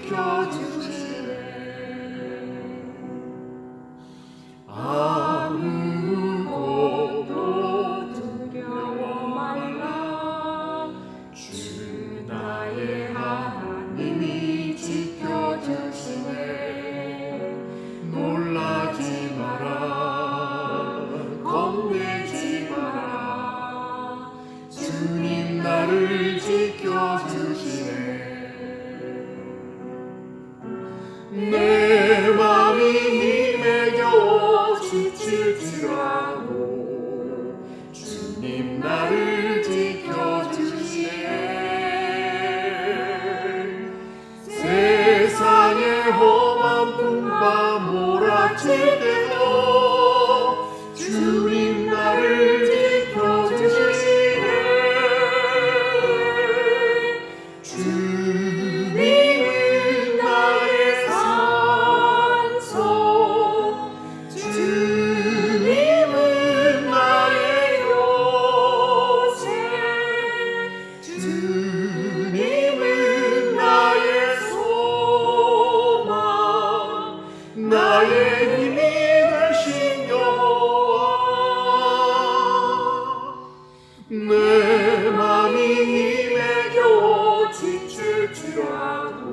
지켜주시네. 아무것도 두려워 말라. 주 나의 하나님이 지켜주시네. 놀라지 마라. 겁내지 마라. 주님 나를 지켜주시네. 내 맘이 힘에 겨워 지칠지라도 주님 나를 지켜주시네. 세상의 험한 풍파 몰아칠 때도 주님 나를 지켜주시네. 주님은 나의 산소, 주님은 나의 요새, 주님은 나의 소망, 나의 힘이 되신 여호와. 내 맘이 힘에 겨워 지칠지라도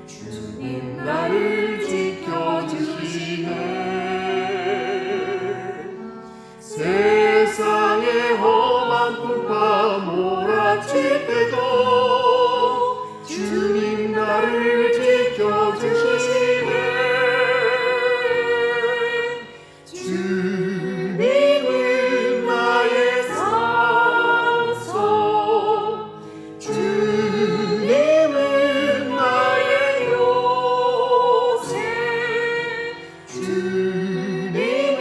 주님 나를 지켜주시네. 세상의 험한 풍파 몰아칠 때도 주님 나를 지켜주시네. 주님은 나의 산소, 주님은 나의 요새, 주님은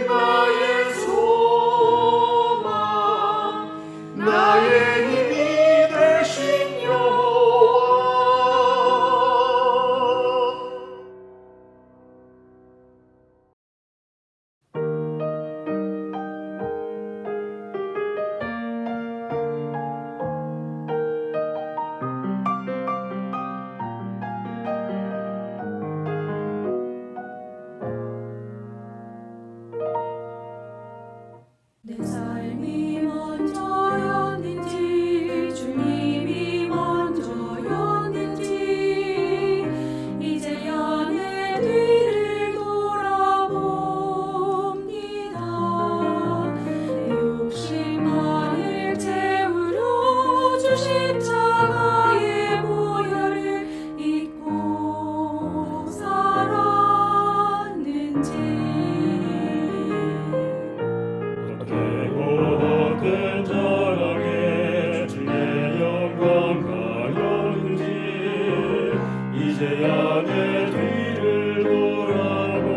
나의 소망, 나의 힘이 되신 여호와. 내 삶이 먼저였는지 주님이 먼저였는지 이제야 내 뒤를 돌아봅니다. 내 욕심만을 채우려 주 십자가의 보혈을 잊고 살았는지 헛된 자랑에 주의 영광 가렸는지 이제야 내 뒤를 돌아봅니다.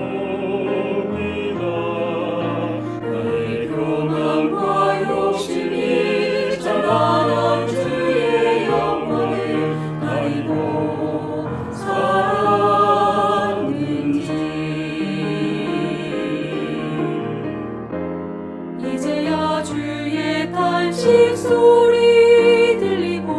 나의 교만과 욕심이 찬란한 주의 영광을 가리고 살았는지 이제야 주의 탄식 소리 들리고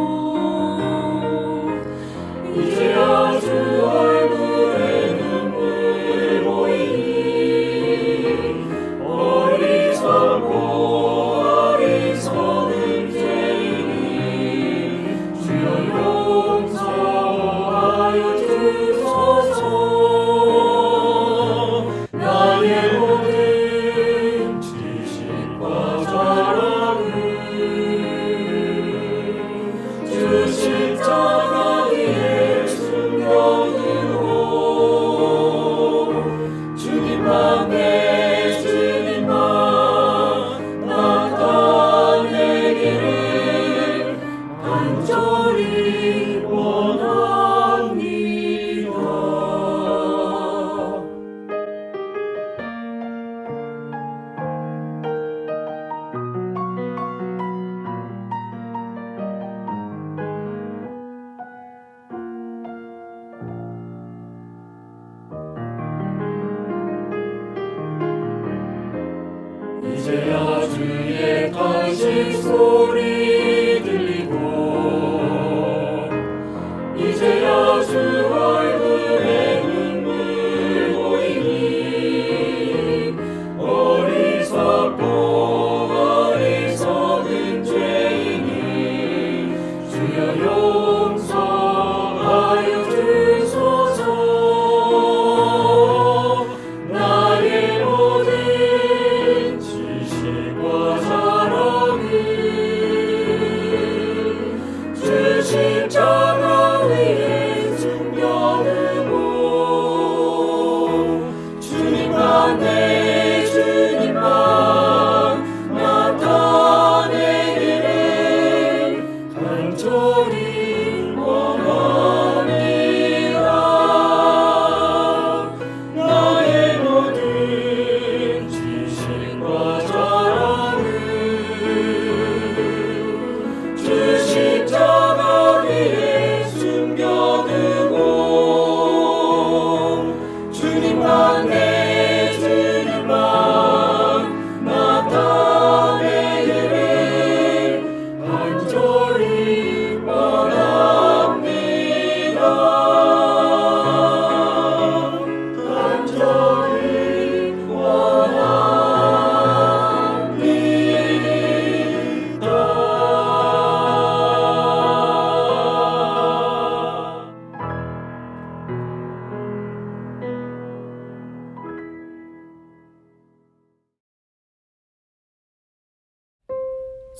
이제야 주 얼굴에 눈물 보이니 어리석고 어리석은 죄인이 주여 용서하여 주소서. 나의 모든 지식과 자랑을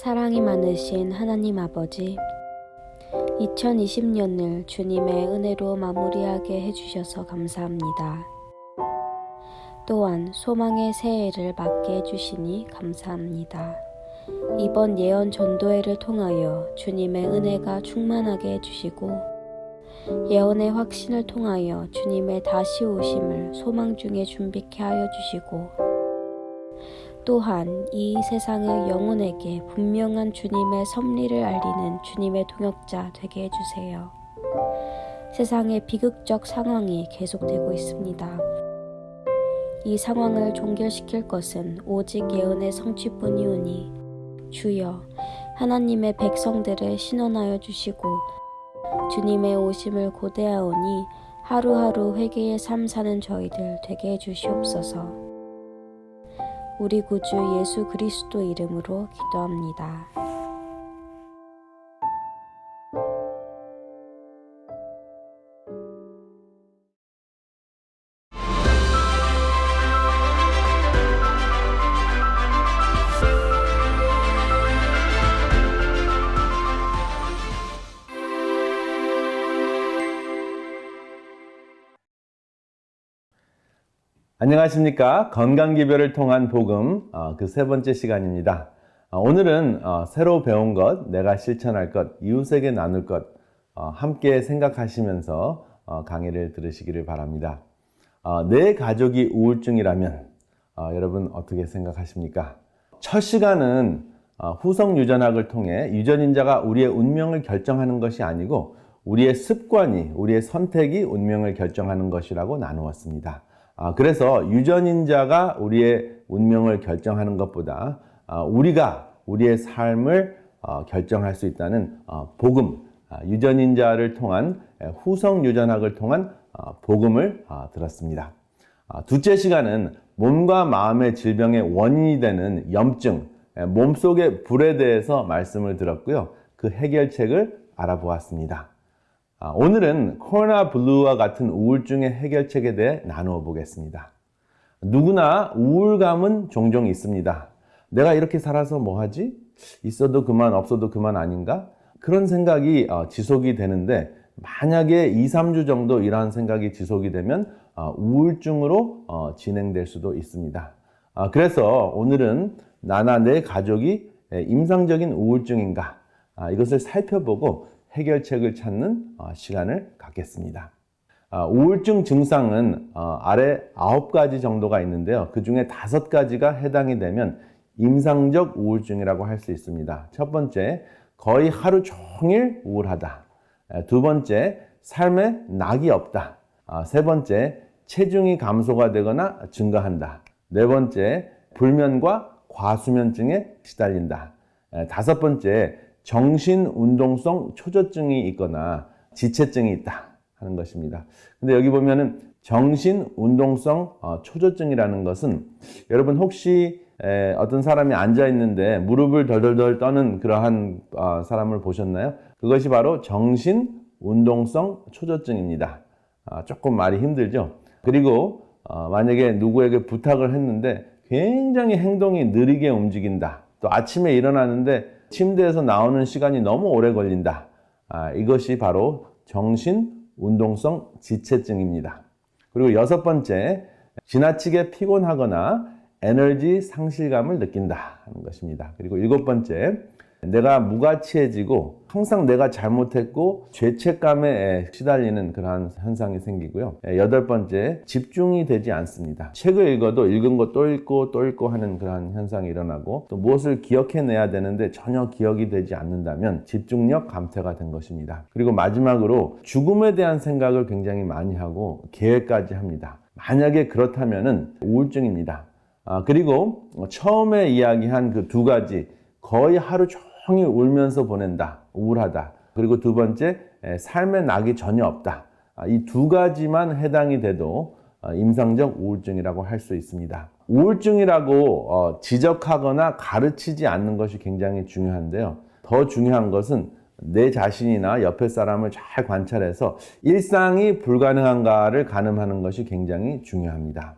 사랑이 많으신 하나님 아버지, 2020년을 주님의 은혜로 마무리하게 해주셔서 감사합니다. 또한 소망의 새해를 맞게 해주시니 감사합니다. 이번 예언 전도회를 통하여 주님의 은혜가 충만하게 해주시고 예언의 확신을 통하여 주님의 다시 오심을 소망 중에 준비케 하여 주시고 또한 이 세상의 영혼에게 분명한 주님의 섭리를 알리는 주님의 동역자 되게 해주세요. 세상의 비극적 상황이 계속되고 있습니다. 이 상황을 종결시킬 것은 오직 예언의 성취뿐이오니 주여 하나님의 백성들을 신원하여 주시고 주님의 오심을 고대하오니 하루하루 회개의 삶 사는 저희들 되게 해주시옵소서. 우리 구주 예수 그리스도 이름으로 기도합니다. 안녕하십니까. 건강기별을 통한 복음 그 세 번째 시간입니다. 오늘은 새로 배운 것, 내가 실천할 것, 이웃에게 나눌 것 함께 생각하시면서 강의를 들으시기를 바랍니다. 내 가족이 우울증이라면 여러분 어떻게 생각하십니까? 첫 시간은 후성유전학을 통해 유전인자가 우리의 운명을 결정하는 것이 아니고 우리의 습관이, 우리의 선택이 운명을 결정하는 것이라고 나누었습니다. 그래서 유전인자가 우리의 운명을 결정하는 것보다 우리가 우리의 삶을 결정할 수 있다는 복음, 유전인자를 통한 후성유전학을 통한 복음을 들었습니다. 둘째 시간은 몸과 마음의 질병의 원인이 되는 염증, 몸속의 불에 대해서 말씀을 들었고요. 그 해결책을 알아보았습니다. 오늘은 코로나 블루와 같은 우울증의 해결책에 대해 나누어 보겠습니다. 누구나 우울감은 종종 있습니다. 내가 이렇게 살아서 뭐하지? 있어도 그만 없어도 그만 아닌가? 그런 생각이 지속이 되는데 만약에 2, 3주 정도 이러한 생각이 지속이 되면 우울증으로 진행될 수도 있습니다. 그래서 오늘은 나나 내 가족이 임상적인 우울증인가? 이것을 살펴보고 해결책을 찾는 시간을 갖겠습니다. 우울증 증상은 아래 9가지 정도가 있는데요. 그 중에 5가지가 해당이 되면 임상적 우울증이라고 할 수 있습니다. 첫 번째, 거의 하루 종일 우울하다. 두 번째, 삶에 낙이 없다. 세 번째, 체중이 감소가 되거나 증가한다. 네 번째, 불면과 과수면증에 시달린다. 다섯 번째, 정신운동성 초조증이 있거나 지체증이 있다 하는 것입니다. 근데 여기 보면은 정신운동성 초조증이라는 것은 여러분 혹시 어떤 사람이 앉아 있는데 무릎을 덜덜덜 떠는 그러한 사람을 보셨나요? 그것이 바로 정신운동성 초조증입니다. 조금 말이 힘들죠? 그리고 만약에 누구에게 부탁을 했는데 굉장히 행동이 느리게 움직인다. 또 아침에 일어나는데 침대에서 나오는 시간이 너무 오래 걸린다. 이것이 바로 정신운동성 지체증입니다. 그리고 6번째, 지나치게 피곤하거나 에너지 상실감을 느낀다 하는 것입니다. 그리고 7번째, 내가 무가치해지고 항상 내가 잘못했고 죄책감에 시달리는 그러한 현상이 생기고요. 8번째, 집중이 되지 않습니다. 책을 읽어도 읽은 거 또 읽고 또 읽고 하는 그러한 현상이 일어나고 또 무엇을 기억해내야 되는데 전혀 기억이 되지 않는다면 집중력 감퇴가 된 것입니다. 그리고 마지막으로 죽음에 대한 생각을 굉장히 많이 하고 계획까지 합니다. 만약에 그렇다면은 우울증입니다. 그리고 처음에 이야기한 그 2가지, 거의 하루 종일 울면서 보낸다, 우울하다. 그리고 두 번째, 삶의 낙이 전혀 없다. 이 2가지만 해당이 돼도 임상적 우울증이라고 할 수 있습니다. 우울증이라고 지적하거나 가르치지 않는 것이 굉장히 중요한데요. 더 중요한 것은 내 자신이나 옆에 사람을 잘 관찰해서 일상이 불가능한가를 가늠하는 것이 굉장히 중요합니다.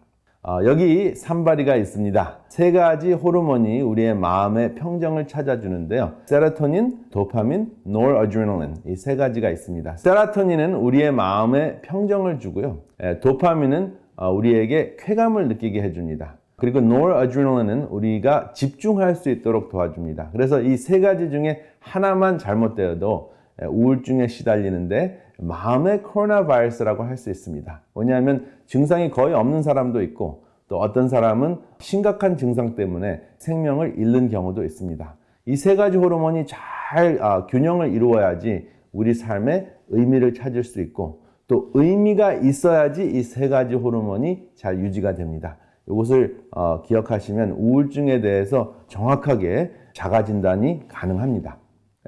여기 산발이가 있습니다. 세 가지 호르몬이 우리의 마음의 평정을 찾아주는데요. 세로토닌, 도파민, 노르아드레날린 이 세 가지가 있습니다. 세로토닌은 우리의 마음에 평정을 주고요. 도파민은 우리에게 쾌감을 느끼게 해줍니다. 그리고 노르아드레날린은 우리가 집중할 수 있도록 도와줍니다. 그래서 이 세 가지 중에 하나만 잘못되어도 우울증에 시달리는데 마음의 코로나 바이러스라고 할 수 있습니다. 왜냐하면 증상이 거의 없는 사람도 있고 또 어떤 사람은 심각한 증상 때문에 생명을 잃는 경우도 있습니다. 이 세 가지 호르몬이 잘 균형을 이루어야지 우리 삶에 의미를 찾을 수 있고 또 의미가 있어야지 이 세 가지 호르몬이 잘 유지가 됩니다. 이것을 기억하시면 우울증에 대해서 정확하게 자가 진단이 가능합니다.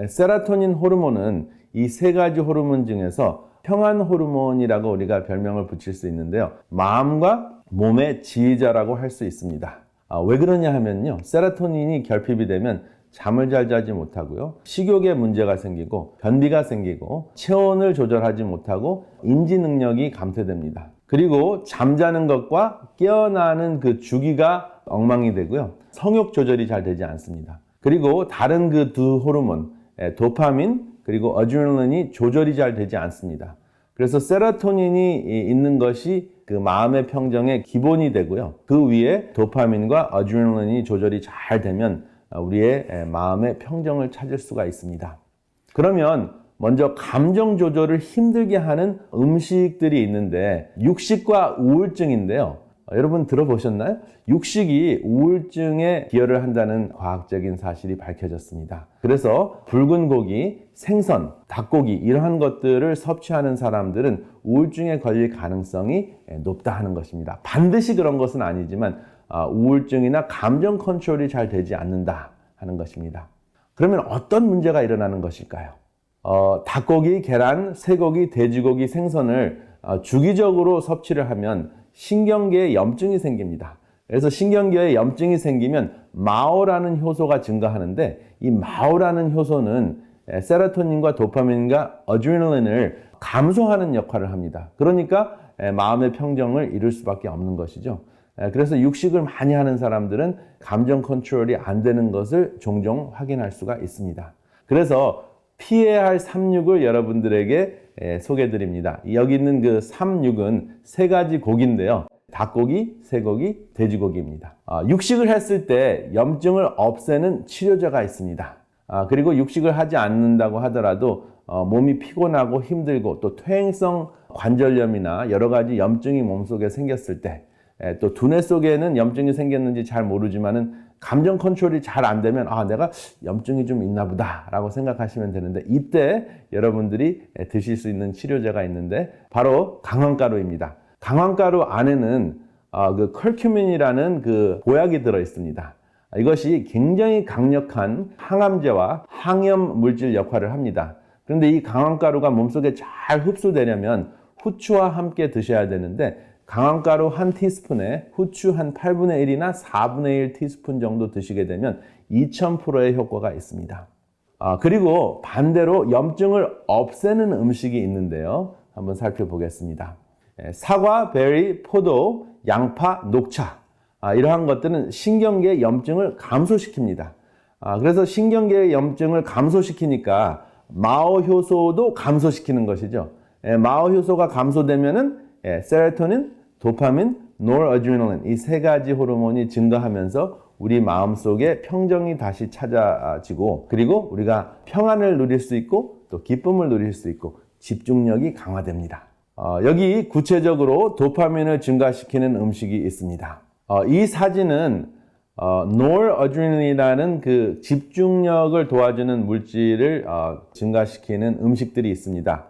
세로토닌 호르몬은 이 세 가지 호르몬 중에서 평안 호르몬이라고 우리가 별명을 붙일 수 있는데요. 마음과 몸의 지휘자라고 할 수 있습니다. 왜 그러냐 하면요. 세로토닌이 결핍이 되면 잠을 잘 자지 못하고요. 식욕에 문제가 생기고 변비가 생기고 체온을 조절하지 못하고 인지 능력이 감퇴됩니다. 그리고 잠자는 것과 깨어나는 그 주기가 엉망이 되고요. 성욕 조절이 잘 되지 않습니다. 그리고 다른 그 두 호르몬, 도파민 그리고 아드레날린이 조절이 잘 되지 않습니다. 그래서 세로토닌이 있는 것이 그 마음의 평정의 기본이 되고요. 그 위에 도파민과 아드레날린이 조절이 잘 되면 우리의 마음의 평정을 찾을 수가 있습니다. 그러면 먼저 감정 조절을 힘들게 하는 음식들이 있는데 육식과 우울증인데요. 여러분 들어보셨나요? 육식이 우울증에 기여를 한다는 과학적인 사실이 밝혀졌습니다. 그래서 붉은 고기, 생선, 닭고기 이러한 것들을 섭취하는 사람들은 우울증에 걸릴 가능성이 높다 하는 것입니다. 반드시 그런 것은 아니지만 우울증이나 감정 컨트롤이 잘 되지 않는다 하는 것입니다. 그러면 어떤 문제가 일어나는 것일까요? 닭고기, 계란, 쇠고기, 돼지고기, 생선을 주기적으로 섭취를 하면 신경계에 염증이 생깁니다. 그래서 신경계에 염증이 생기면 마오라는 효소가 증가하는데 이 마오라는 효소는 세로토닌과 도파민과 아드레날린을 감소하는 역할을 합니다. 그러니까 마음의 평정을 이룰 수밖에 없는 것이죠. 그래서 육식을 많이 하는 사람들은 감정 컨트롤이 안 되는 것을 종종 확인할 수가 있습니다. 그래서 피해야 할 3육을 여러분들에게 소개해 드립니다. 여기 있는 그 3육은 세 가지 고기인데요. 닭고기, 쇠고기, 돼지고기입니다. 육식을 했을 때 염증을 없애는 치료제가 있습니다. 그리고 육식을 하지 않는다고 하더라도 몸이 피곤하고 힘들고 또 퇴행성 관절염이나 여러 가지 염증이 몸속에 생겼을 때 또 두뇌 속에는 염증이 생겼는지 잘 모르지만은 감정 컨트롤이 잘 안 되면 내가 염증이 좀 있나 보다 라고 생각하시면 되는데 이때 여러분들이 드실 수 있는 치료제가 있는데 바로 강황가루입니다. 강황가루 안에는 그 컬큐민이라는 그 보약이 들어 있습니다. 이것이 굉장히 강력한 항암제와 항염 물질 역할을 합니다. 그런데 이 강황가루가 몸속에 잘 흡수되려면 후추와 함께 드셔야 되는데 강황가루 한 티스푼에 후추 한 8분의 1이나 4분의 1 티스푼 정도 드시게 되면 2000%의 효과가 있습니다. 그리고 반대로 염증을 없애는 음식이 있는데요. 한번 살펴보겠습니다. 사과, 베리, 포도, 양파, 녹차 이러한 것들은 신경계의 염증을 감소시킵니다. 그래서 신경계의 염증을 감소시키니까 마오 효소도 감소시키는 것이죠. 마오 효소가 감소되면은 세로토닌, 도파민, 노르아드레날린 이 세 가지 호르몬이 증가하면서 우리 마음속에 평정이 다시 찾아지고 그리고 우리가 평안을 누릴 수 있고 또 기쁨을 누릴 수 있고 집중력이 강화됩니다. 여기 구체적으로 도파민을 증가시키는 음식이 있습니다. 이 사진은 노르아드레날린이라는 그 집중력을 도와주는 물질을 증가시키는 음식들이 있습니다.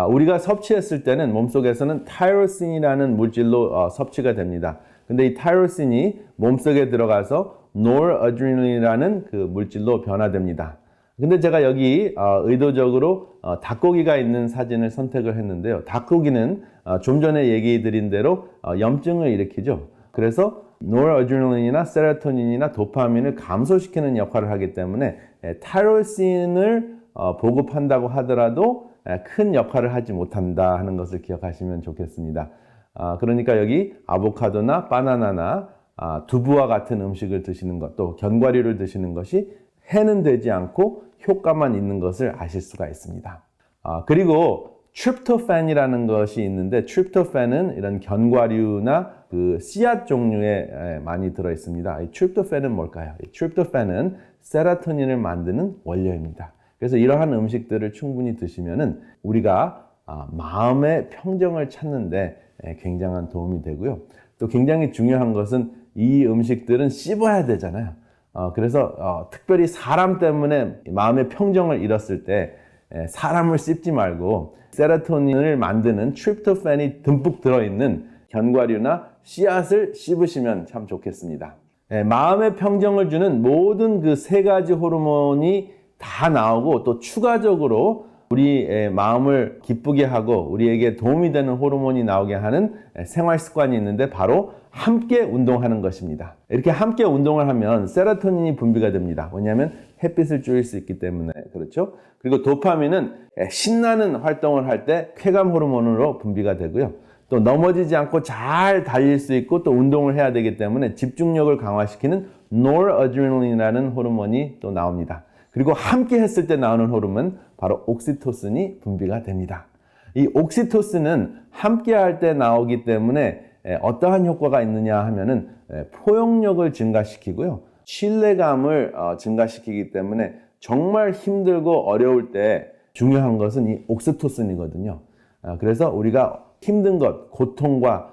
우리가 섭취했을 때는 몸속에서는 타이로신이라는 물질로 섭취가 됩니다. 근데 이 타이로신이 몸속에 들어가서 노르아드레날린이라는 그 물질로 변화됩니다. 근데 제가 여기 의도적으로 닭고기가 있는 사진을 선택을 했는데요. 닭고기는 좀 전에 얘기 드린 대로 염증을 일으키죠. 그래서 노르아드레날린이나 세로토닌이나 도파민을 감소시키는 역할을 하기 때문에 타이로신을 보급한다고 하더라도 큰 역할을 하지 못한다 하는 것을 기억하시면 좋겠습니다. 그러니까 여기 아보카도나 바나나나 두부와 같은 음식을 드시는 것, 또 견과류를 드시는 것이 해는 되지 않고 효과만 있는 것을 아실 수가 있습니다. 그리고 트립토판이라는 것이 있는데, 트립토판은 이런 견과류나 그 씨앗 종류에 많이 들어 있습니다. 이 트립토판은 뭘까요? 이 트립토판은 세로토닌을 만드는 원료입니다. 그래서 이러한 음식들을 충분히 드시면은 우리가 마음의 평정을 찾는데 굉장한 도움이 되고요. 또 굉장히 중요한 것은 이 음식들은 씹어야 되잖아요. 그래서 특별히 사람 때문에 마음의 평정을 잃었을 때 사람을 씹지 말고 세로토닌을 만드는 트립토판이 듬뿍 들어있는 견과류나 씨앗을 씹으시면 참 좋겠습니다. 마음의 평정을 주는 모든 그 세 가지 호르몬이 다 나오고, 또 추가적으로 우리의 마음을 기쁘게 하고 우리에게 도움이 되는 호르몬이 나오게 하는 생활 습관이 있는데, 바로 함께 운동하는 것입니다. 이렇게 함께 운동을 하면 세로토닌이 분비가 됩니다. 왜냐하면 햇빛을 쬐일 수 있기 때문에 그렇죠. 그리고 도파민은 신나는 활동을 할 때 쾌감 호르몬으로 분비가 되고요. 또 넘어지지 않고 잘 달릴 수 있고 또 운동을 해야 되기 때문에 집중력을 강화시키는 노르아드레날린이라는 호르몬이 또 나옵니다. 그리고 함께 했을 때 나오는 호르몬, 바로 옥시토신이 분비가 됩니다. 이 옥시토신은 함께 할 때 나오기 때문에 어떠한 효과가 있느냐 하면은 포용력을 증가시키고요. 신뢰감을 증가시키기 때문에 정말 힘들고 어려울 때 중요한 것은 이 옥시토신이거든요. 그래서 우리가 힘든 것, 고통과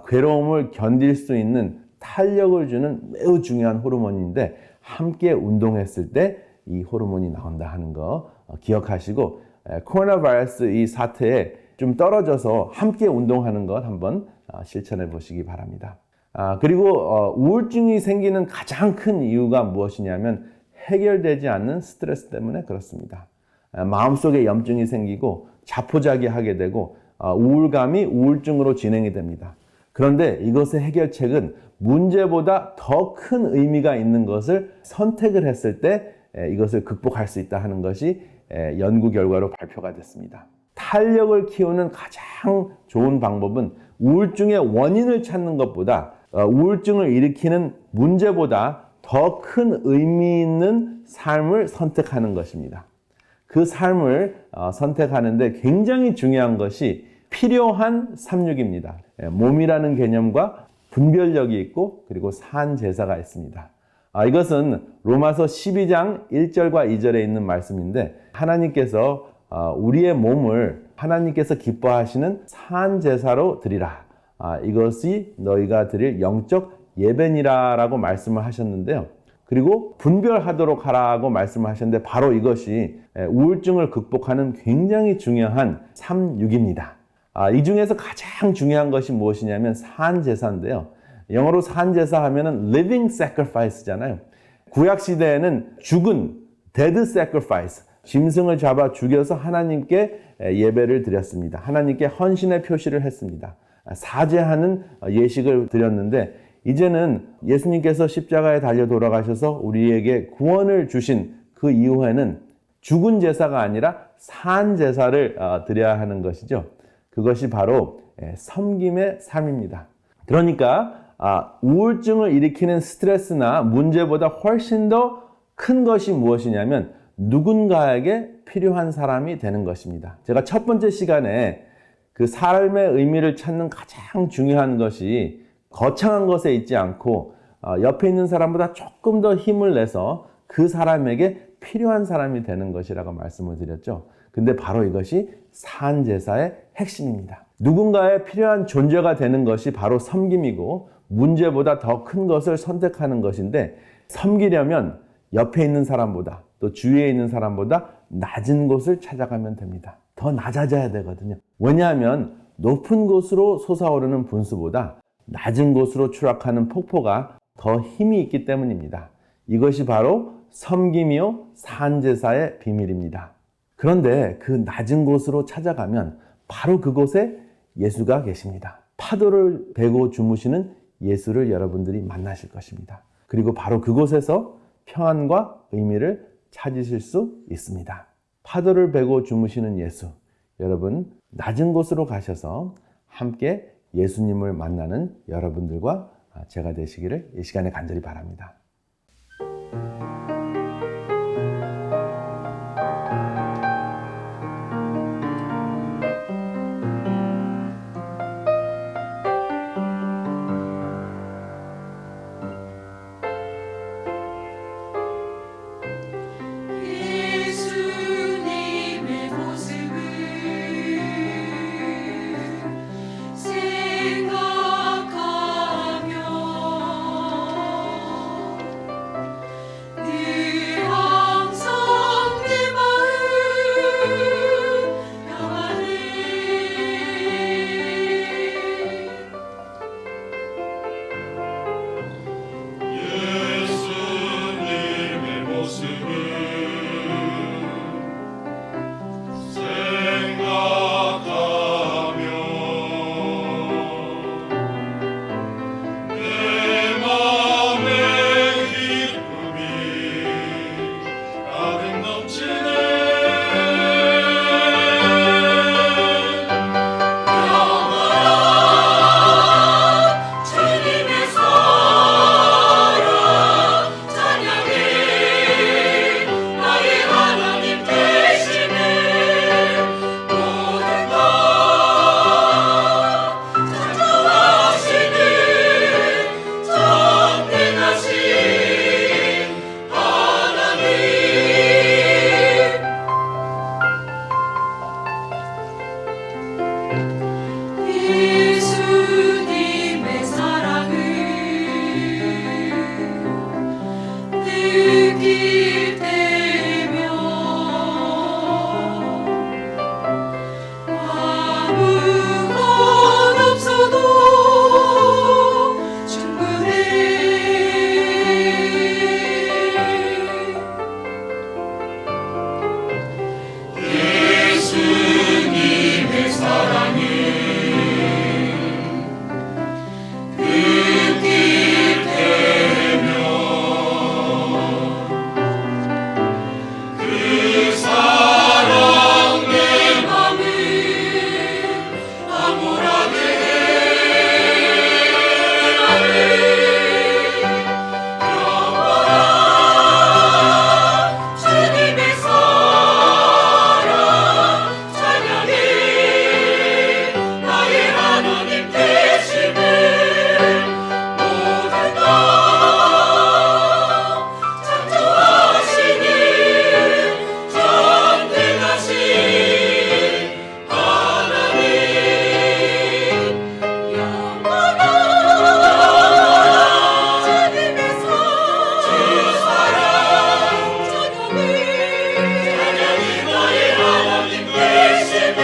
괴로움을 견딜 수 있는 탄력을 주는 매우 중요한 호르몬인데, 함께 운동했을 때 이 호르몬이 나온다 하는 거 기억하시고, 코로나 바이러스 이 사태에 좀 떨어져서 함께 운동하는 것 한번 실천해 보시기 바랍니다. 그리고 우울증이 생기는 가장 큰 이유가 무엇이냐면 해결되지 않는 스트레스 때문에 그렇습니다. 마음속에 염증이 생기고 자포자기하게 되고 우울감이 우울증으로 진행이 됩니다. 그런데 이것의 해결책은 문제보다 더 큰 의미가 있는 것을 선택을 했을 때 이것을 극복할 수 있다 하는 것이 연구 결과로 발표가 됐습니다. 탄력을 키우는 가장 좋은 방법은 우울증의 원인을 찾는 것보다 우울증을 일으키는 문제보다 더 큰 의미 있는 삶을 선택하는 것입니다. 그 삶을 선택하는데 굉장히 중요한 것이 필요한 삼육입니다. 몸이라는 개념과 분별력이 있고, 그리고 산제사가 있습니다. 이것은 로마서 12장 1절과 2절에 있는 말씀인데, 하나님께서 우리의 몸을 하나님께서 기뻐하시는 산제사로 드리라. 이것이 너희가 드릴 영적 예배니라 라고 말씀을 하셨는데요. 그리고 분별하도록 하라고 말씀을 하셨는데, 바로 이것이 우울증을 극복하는 굉장히 중요한 삼육입니다. 이 중에서 가장 중요한 것이 무엇이냐면 산제사인데요. 영어로 산제사 하면은 living sacrifice잖아요. 구약 시대에는 죽은 dead sacrifice, 짐승을 잡아 죽여서 하나님께 예배를 드렸습니다. 하나님께 헌신의 표시를 했습니다. 사죄하는 예식을 드렸는데, 이제는 예수님께서 십자가에 달려 돌아가셔서 우리에게 구원을 주신 그 이후에는 죽은 제사가 아니라 산 제사를 드려야 하는 것이죠. 그것이 바로 섬김의 삶입니다. 그러니까 우울증을 일으키는 스트레스나 문제보다 훨씬 더 큰 것이 무엇이냐면 누군가에게 필요한 사람이 되는 것입니다. 제가 첫 번째 시간에 그 삶의 의미를 찾는 가장 중요한 것이 거창한 것에 있지 않고 옆에 있는 사람보다 조금 더 힘을 내서 그 사람에게 필요한 사람이 되는 것이라고 말씀을 드렸죠. 근데 바로 이것이 산제사의 핵심입니다. 누군가의 필요한 존재가 되는 것이 바로 섬김이고, 문제보다 더 큰 것을 선택하는 것인데, 섬기려면 옆에 있는 사람보다 또 주위에 있는 사람보다 낮은 곳을 찾아가면 됩니다. 더 낮아져야 되거든요. 왜냐하면 높은 곳으로 솟아오르는 분수보다 낮은 곳으로 추락하는 폭포가 더 힘이 있기 때문입니다. 이것이 바로 섬김이요 산제사의 비밀입니다. 그런데 그 낮은 곳으로 찾아가면 바로 그곳에 예수가 계십니다. 파도를 베고 주무시는 예수를 여러분들이 만나실 것입니다. 그리고 바로 그곳에서 평안과 의미를 찾으실 수 있습니다. 파도를 베고 주무시는 예수, 여러분 낮은 곳으로 가셔서 함께 예수님을 만나는 여러분들과 제가 되시기를 이 시간에 간절히 바랍니다. 예수님의 모습을 생각하며 늘 항상 내 마음 평안해. 예수님의 모습을 생각하며 내 마음의 기쁨이 가득 넘치네. 영원한 주님의 사랑 찬양해. 나의 하나님 되시네. 모든 것 창조하시는 전능하신 하나님. 예수님의 사랑을 느낄 때면 아무것 없어도 충분해. 예수님의 사랑을 느낄 때면 그 사랑 내 맘을 암울하게 해. 영원한 주님의 사랑 찬양해. 나의 하나님 되시네. 모든 것 창조하시는 전능하신 하나님. 영원한 주님의 사랑 찬양해. 나의 하나님 되시네.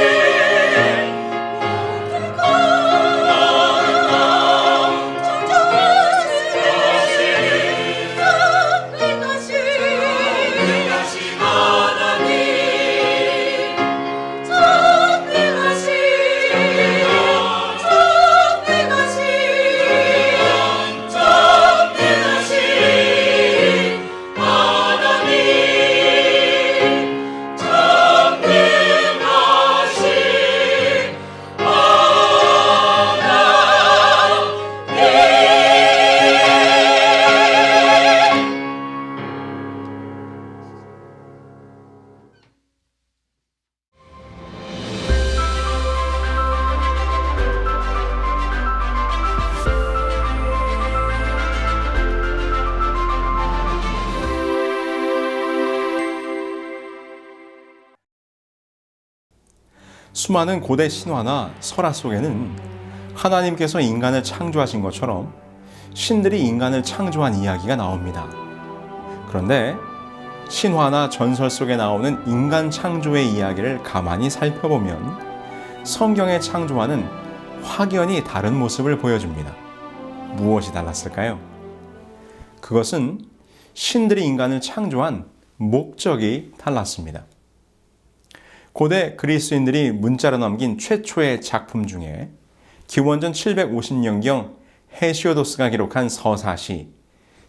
모든 것 전능하신 하나님. 수많은 고대 신화나 설화 속에는 하나님께서 인간을 창조하신 것처럼 신들이 인간을 창조한 이야기가 나옵니다. 그런데 신화나 전설 속에 나오는 인간 창조의 이야기를 가만히 살펴보면 성경의 창조와는 확연히 다른 모습을 보여줍니다. 무엇이 달랐을까요? 그것은 신들이 인간을 창조한 목적이 달랐습니다. 고대 그리스인들이 문자로 남긴 최초의 작품 중에 기원전 750년경 헤시오도스가 기록한 서사시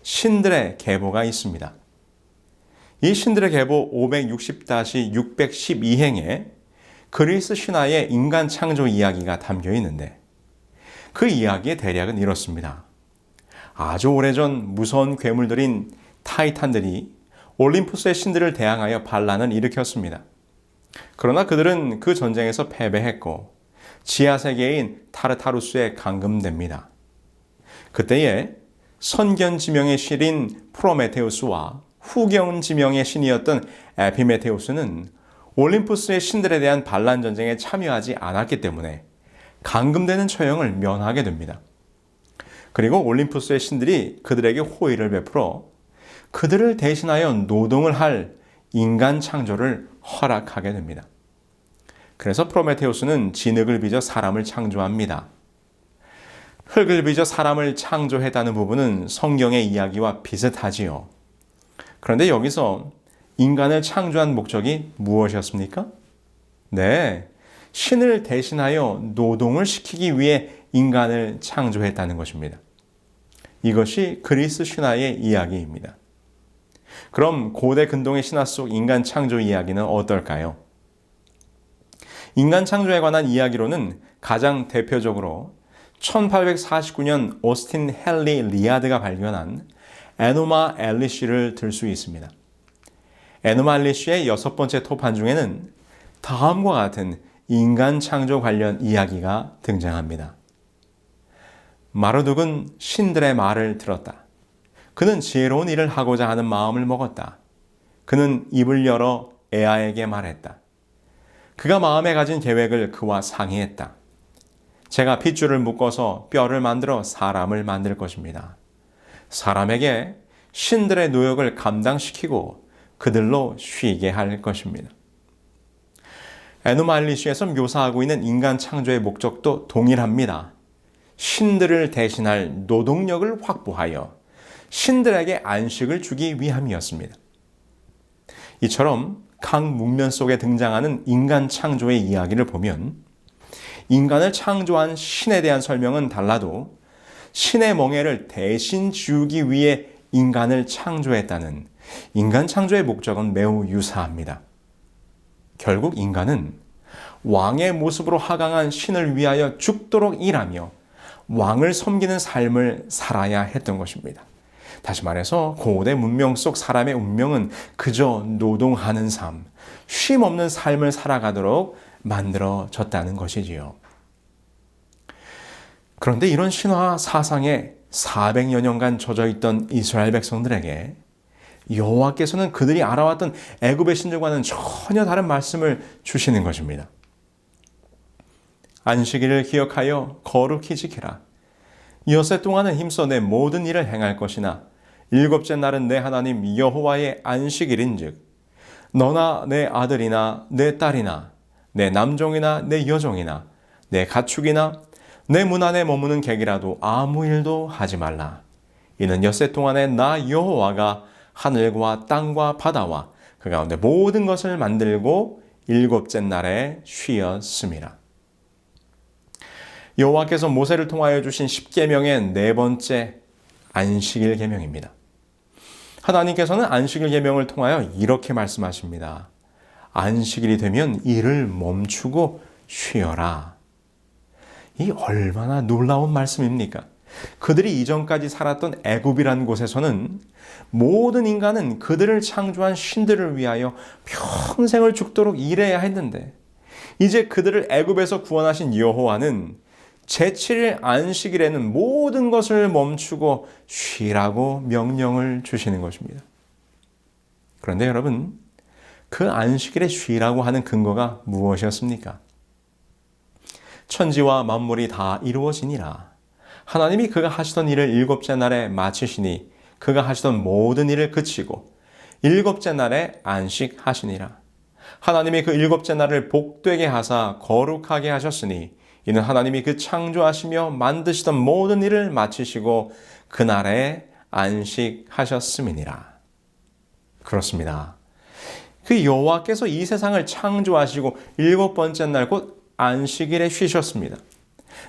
신들의 계보가 있습니다. 이 신들의 계보 560-612행에 그리스 신화의 인간 창조 이야기가 담겨 있는데 그 이야기의 대략은 이렇습니다. 아주 오래전 무서운 괴물들인 타이탄들이 올림푸스의 신들을 대항하여 반란을 일으켰습니다. 그러나 그들은 그 전쟁에서 패배했고 지하세계인 타르타루스에 감금됩니다. 그때에 선견지명의 신인 프로메테우스와 후견지명의 신이었던 에피메테우스는 올림푸스의 신들에 대한 반란 전쟁에 참여하지 않았기 때문에 감금되는 처형을 면하게 됩니다. 그리고 올림푸스의 신들이 그들에게 호의를 베풀어 그들을 대신하여 노동을 할 인간 창조를 허락하게 됩니다. 그래서 프로메테우스는 진흙을 빚어 사람을 창조합니다. 흙을 빚어 사람을 창조했다는 부분은 성경의 이야기와 비슷하지요. 그런데 여기서 인간을 창조한 목적이 무엇이었습니까? 네, 신을 대신하여 노동을 시키기 위해 인간을 창조했다는 것입니다. 이것이 그리스 신화의 이야기입니다. 그럼 고대 근동의 신화 속 인간 창조 이야기는 어떨까요? 인간 창조에 관한 이야기로는 가장 대표적으로 1849년 오스틴 헨리 리아드가 발견한 에노마 엘리시를 들 수 있습니다. 에노마 엘리시의 6번째 토판 중에는 다음과 같은 인간 창조 관련 이야기가 등장합니다. 마르둑은 신들의 말을 들었다. 그는 지혜로운 일을 하고자 하는 마음을 먹었다. 그는 입을 열어 에아에게 말했다. 그가 마음에 가진 계획을 그와 상의했다. 제가 핏줄을 묶어서 뼈를 만들어 사람을 만들 것입니다. 사람에게 신들의 노역을 감당시키고 그들로 쉬게 할 것입니다. 에노마 엘리시에서 묘사하고 있는 인간 창조의 목적도 동일합니다. 신들을 대신할 노동력을 확보하여 신들에게 안식을 주기 위함이었습니다. 이처럼 각 문면 속에 등장하는 인간 창조의 이야기를 보면 인간을 창조한 신에 대한 설명은 달라도 신의 멍에를 대신 지우기 위해 인간을 창조했다는 인간 창조의 목적은 매우 유사합니다. 결국 인간은 왕의 모습으로 하강한 신을 위하여 죽도록 일하며 왕을 섬기는 삶을 살아야 했던 것입니다. 다시 말해서 고대 문명 속 사람의 운명은 그저 노동하는 삶, 쉼 없는 삶을 살아가도록 만들어졌다는 것이지요. 그런데 이런 신화 사상에 400여 년간 젖어있던 이스라엘 백성들에게 여호와께서는 그들이 알아왔던 애굽의 신들과는 전혀 다른 말씀을 주시는 것입니다. 안식일을 기억하여 거룩히 지키라. 엿새 동안은 힘써 내 모든 일을 행할 것이나 일곱째 날은 내 하나님 여호와의 안식일인즉 너나 내 아들이나 내 딸이나 내 남종이나 내 여종이나 내 가축이나 내 문 안에 머무는 객이라도 아무 일도 하지 말라. 이는 엿새 동안에 나 여호와가 하늘과 땅과 바다와 그 가운데 모든 것을 만들고 일곱째 날에 쉬었음이라. 여호와께서 모세를 통하여 주신 10계명의 네 번째 안식일 계명입니다. 하나님께서는 안식일 계명을 통하여 이렇게 말씀하십니다. 안식일이 되면 일을 멈추고 쉬어라. 이 얼마나 놀라운 말씀입니까? 그들이 이전까지 살았던 애굽이라는 곳에서는 모든 인간은 그들을 창조한 신들을 위하여 평생을 죽도록 일해야 했는데 이제 그들을 애굽에서 구원하신 여호와는 제7일 안식일에는 모든 것을 멈추고 쉬라고 명령을 주시는 것입니다. 그런데 여러분, 그 안식일에 쉬라고 하는 근거가 무엇이었습니까? 천지와 만물이 다 이루어지니라. 하나님이 그가 하시던 일을 일곱째 날에 마치시니 그가 하시던 모든 일을 그치고 일곱째 날에 안식하시니라. 하나님이 그 일곱째 날을 복되게 하사 거룩하게 하셨으니 이는 하나님이 그 창조하시며 만드시던 모든 일을 마치시고 그날에 안식하셨음이니라. 그렇습니다. 그 여호와께서 이 세상을 창조하시고 일곱 번째 날 곧 안식일에 쉬셨습니다.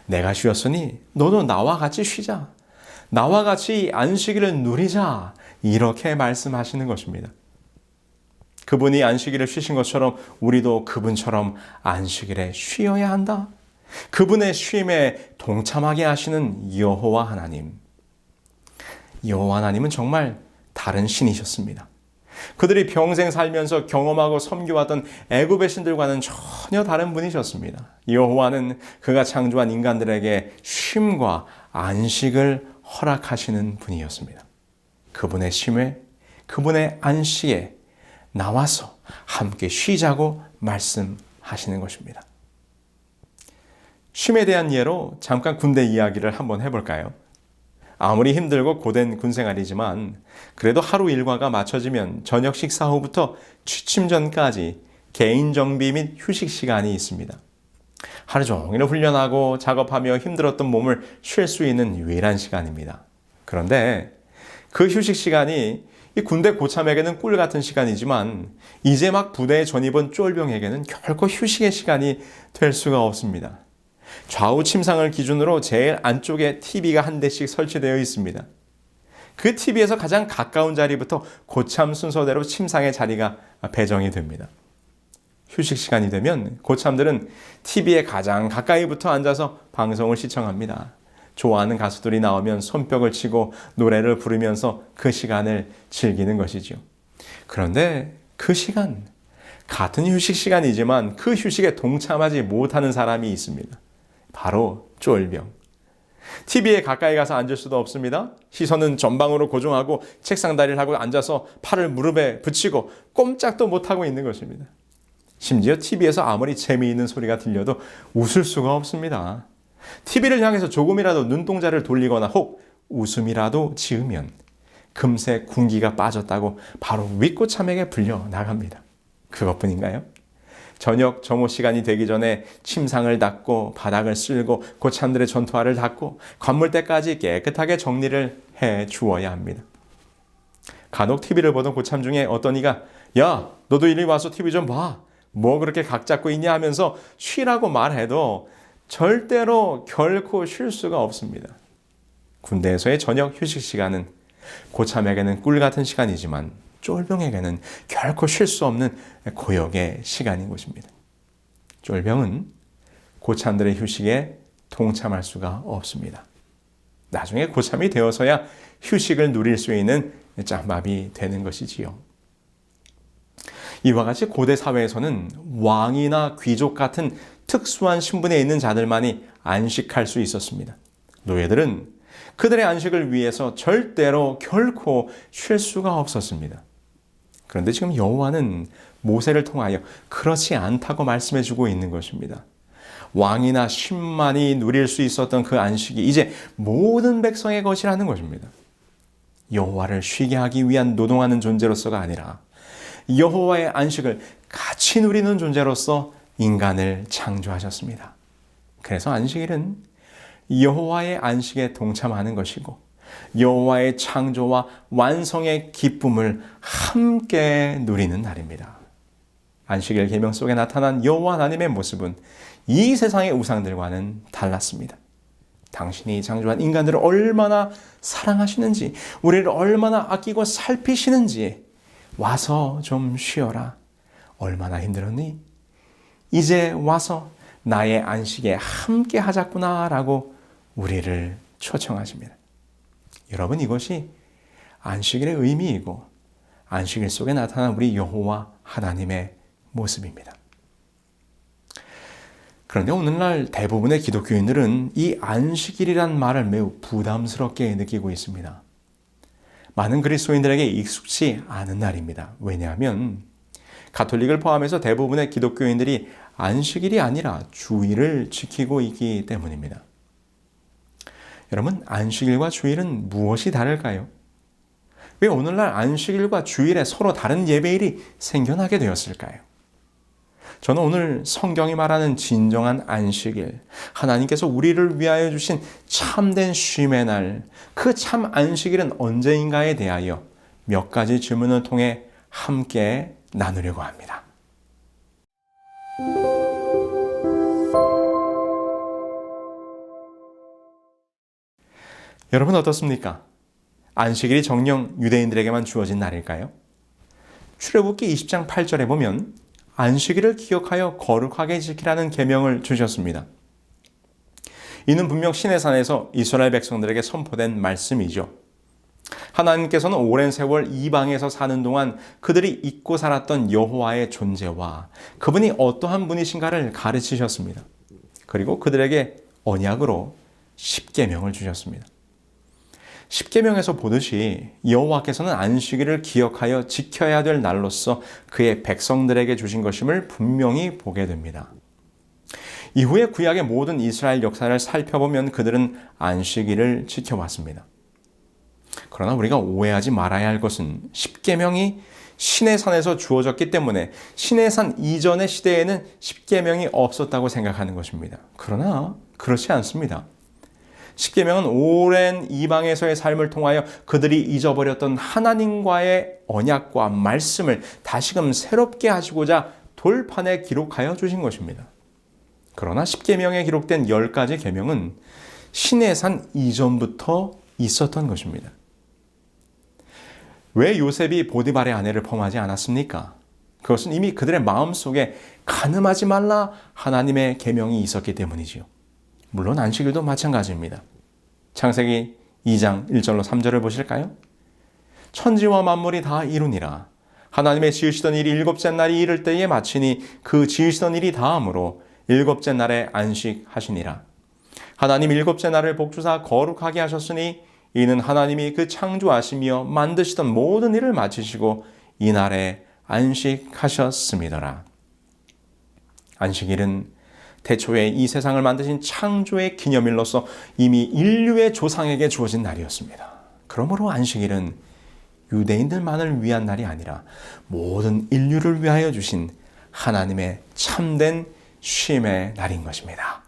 내가 쉬었으니 너도 나와 같이 쉬자. 나와 같이 안식일을 누리자. 이렇게 말씀하시는 것입니다. 그분이 안식일을 쉬신 것처럼 우리도 그분처럼 안식일에 쉬어야 한다. 그분의 쉼에 동참하게 하시는 여호와 하나님. 여호와 하나님은 정말 다른 신이셨습니다. 그들이 평생 살면서 경험하고 섬겨왔던 애굽의 신들과는 전혀 다른 분이셨습니다. 여호와는 그가 창조한 인간들에게 쉼과 안식을 허락하시는 분이었습니다. 그분의 쉼에, 그분의 안식에 나와서 함께 쉬자고 말씀하시는 것입니다. 쉼에 대한 예로 잠깐 군대 이야기를 한번 해볼까요? 아무리 힘들고 고된 군생활이지만 그래도 하루 일과가 맞춰지면 저녁 식사 후부터 취침 전까지 개인 정비 및 휴식 시간이 있습니다. 하루 종일 훈련하고 작업하며 힘들었던 몸을 쉴 수 있는 유일한 시간입니다. 그런데 그 휴식 시간이 이 군대 고참에게는 꿀 같은 시간이지만 이제 막 부대에 전입은 쫄병에게는 결코 휴식의 시간이 될 수가 없습니다. 좌우 침상을 기준으로 제일 안쪽에 TV가 한 대씩 설치되어 있습니다. 그 TV에서 가장 가까운 자리부터 고참 순서대로 침상의 자리가 배정이 됩니다. 휴식 시간이 되면 고참들은 TV에 가장 가까이부터 앉아서 방송을 시청합니다. 좋아하는 가수들이 나오면 손뼉을 치고 노래를 부르면서 그 시간을 즐기는 것이죠. 그런데 그 시간, 같은 휴식 시간이지만 그 휴식에 동참하지 못하는 사람이 있습니다. 바로 쫄병. TV에 가까이 가서 앉을 수도 없습니다. 시선은 전방으로 고정하고 책상 다리를 하고 앉아서 팔을 무릎에 붙이고 꼼짝도 못하고 있는 것입니다. 심지어 TV에서 아무리 재미있는 소리가 들려도 웃을 수가 없습니다. TV를 향해서 조금이라도 눈동자를 돌리거나 혹 웃음이라도 지으면 금세 군기가 빠졌다고 바로 윗고참에게 불려 나갑니다. 그것뿐인가요? 저녁 점호 시간이 되기 전에 침상을 닦고 바닥을 쓸고 고참들의 전투화를 닦고 관물대까지 깨끗하게 정리를 해 주어야 합니다. 간혹 TV를 보던 고참 중에 어떤 이가 야, 너도 이리 와서 TV 좀 봐. 뭐 그렇게 각 잡고 있냐 하면서 쉬라고 말해도 절대로 결코 쉴 수가 없습니다. 군대에서의 저녁 휴식 시간은 고참에게는 꿀 같은 시간이지만 쫄병에게는 결코 쉴 수 없는 고역의 시간인 것입니다. 쫄병은 고참들의 휴식에 동참할 수가 없습니다. 나중에 고참이 되어서야 휴식을 누릴 수 있는 짬밥이 되는 것이지요. 이와 같이 고대 사회에서는 왕이나 귀족 같은 특수한 신분에 있는 자들만이 안식할 수 있었습니다. 노예들은 그들의 안식을 위해서 절대로 결코 쉴 수가 없었습니다. 그런데 지금 여호와는 모세를 통하여 그렇지 않다고 말씀해 주고 있는 것입니다. 왕이나 신만이 누릴 수 있었던 그 안식이 이제 모든 백성의 것이라는 것입니다. 여호와를 쉬게 하기 위한 노동하는 존재로서가 아니라 여호와의 안식을 같이 누리는 존재로서 인간을 창조하셨습니다. 그래서 안식일은 여호와의 안식에 동참하는 것이고 여호와의 창조와 완성의 기쁨을 함께 누리는 날입니다. 안식일 계명 속에 나타난 여호와 하나님의 모습은 이 세상의 우상들과는 달랐습니다. 당신이 창조한 인간들을 얼마나 사랑하시는지, 우리를 얼마나 아끼고 살피시는지 와서 좀 쉬어라. 얼마나 힘들었니? 이제 와서 나의 안식에 함께 하자꾸나라고 우리를 초청하십니다. 여러분, 이것이 안식일의 의미이고 안식일 속에 나타난 우리 여호와 하나님의 모습입니다. 그런데 오늘날 대부분의 기독교인들은 이 안식일이란 말을 매우 부담스럽게 느끼고 있습니다. 많은 그리스도인들에게 익숙치 않은 날입니다. 왜냐하면 가톨릭을 포함해서 대부분의 기독교인들이 안식일이 아니라 주일을 지키고 있기 때문입니다. 여러분, 안식일과 주일은 무엇이 다를까요? 왜 오늘날 안식일과 주일에 서로 다른 예배일이 생겨나게 되었을까요? 저는 오늘 성경이 말하는 진정한 안식일, 하나님께서 우리를 위하여 주신 참된 쉼의 날, 그 참 안식일은 언제인가에 대하여 몇 가지 질문을 통해 함께 나누려고 합니다. 여러분 어떻습니까? 안식일이 정녕 유대인들에게만 주어진 날일까요? 출애굽기 20장 8절에 보면 안식일을 기억하여 거룩하게 지키라는 계명을 주셨습니다. 이는 분명 시내산에서 이스라엘 백성들에게 선포된 말씀이죠. 하나님께서는 오랜 세월 이방에서 사는 동안 그들이 잊고 살았던 여호와의 존재와 그분이 어떠한 분이신가를 가르치셨습니다. 그리고 그들에게 언약으로 십계명을 주셨습니다. 십계명에서 보듯이 여호와께서는 안식일을 기억하여 지켜야 될 날로서 그의 백성들에게 주신 것임을 분명히 보게 됩니다. 이후에 구약의 모든 이스라엘 역사를 살펴보면 그들은 안식일을 지켜왔습니다. 그러나 우리가 오해하지 말아야 할 것은 십계명이 시내산에서 주어졌기 때문에 시내산 이전의 시대에는 십계명이 없었다고 생각하는 것입니다. 그러나 그렇지 않습니다. 십계명은 오랜 이방에서의 삶을 통하여 그들이 잊어버렸던 하나님과의 언약과 말씀을 다시금 새롭게 하시고자 돌판에 기록하여 주신 것입니다. 그러나 십계명에 기록된 10가지 계명은 시내산 이전부터 있었던 것입니다. 왜 요셉이 보디발의 아내를 범하지 않았습니까? 그것은 이미 그들의 마음속에 간음하지 말라 하나님의 계명이 있었기 때문이지요. 물론 안식일도 마찬가지입니다. 창세기 2장 1절로 3절을 보실까요? 천지와 만물이 다 이루니라. 하나님의 지으시던 일이 일곱째 날이 이를 때에 마치니 그 지으시던 일이 다음으로 일곱째 날에 안식하시니라. 하나님 일곱째 날을 복주사 거룩하게 하셨으니 이는 하나님이 그 창조하시며 만드시던 모든 일을 마치시고 이날에 안식하셨음이더라. 안식일은 태초에 이 세상을 만드신 창조의 기념일로서 이미 인류의 조상에게 주어진 날이었습니다. 그러므로 안식일은 유대인들만을 위한 날이 아니라 모든 인류를 위하여 주신 하나님의 참된 쉼의 날인 것입니다.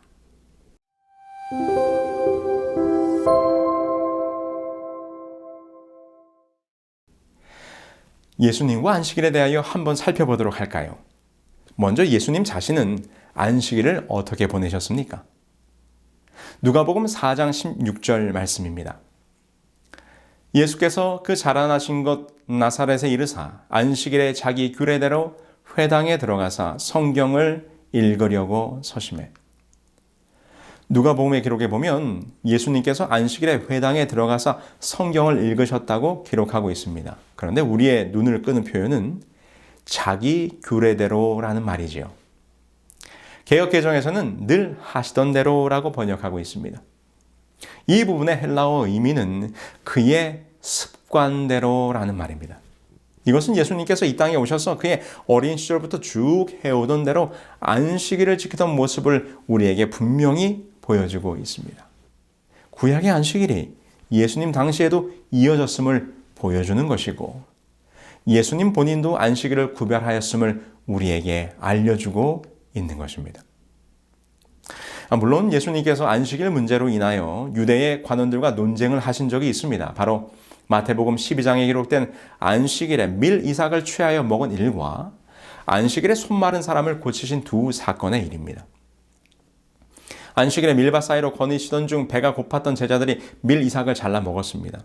예수님과 안식일에 대하여 한번 살펴보도록 할까요? 먼저 예수님 자신은 안식일을 어떻게 보내셨습니까? 누가복음 4장 16절 말씀입니다. 예수께서 그 자라나신 것 나사렛에 이르사 안식일에 자기 규례대로 회당에 들어가사 성경을 읽으려고 서심해. 누가복음의 기록에 보면 예수님께서 안식일에 회당에 들어가서 성경을 읽으셨다고 기록하고 있습니다. 그런데 우리의 눈을 끄는 표현은 자기 규례대로라는 말이지요. 개역개정에서는 늘 하시던 대로라고 번역하고 있습니다. 이 부분의 헬라어 의미는 그의 습관대로라는 말입니다. 이것은 예수님께서 이 땅에 오셔서 그의 어린 시절부터 쭉 해오던 대로 안식일을 지키던 모습을 우리에게 분명히 보여주고 있습니다. 구약의 안식일이 예수님 당시에도 이어졌음을 보여주는 것이고 예수님 본인도 안식일을 구별하였음을 우리에게 알려주고 있는 것입니다. 물론 예수님께서 안식일 문제로 인하여 유대의 관원들과 논쟁을 하신 적이 있습니다. 바로 마태복음 12장에 기록된 안식일에 밀 이삭을 취하여 먹은 일과 안식일에 손 마른 사람을 고치신 두 사건의 일입니다. 안식일에 밀밭 사이로 거니시던 중 배가 고팠던 제자들이 밀 이삭을 잘라 먹었습니다.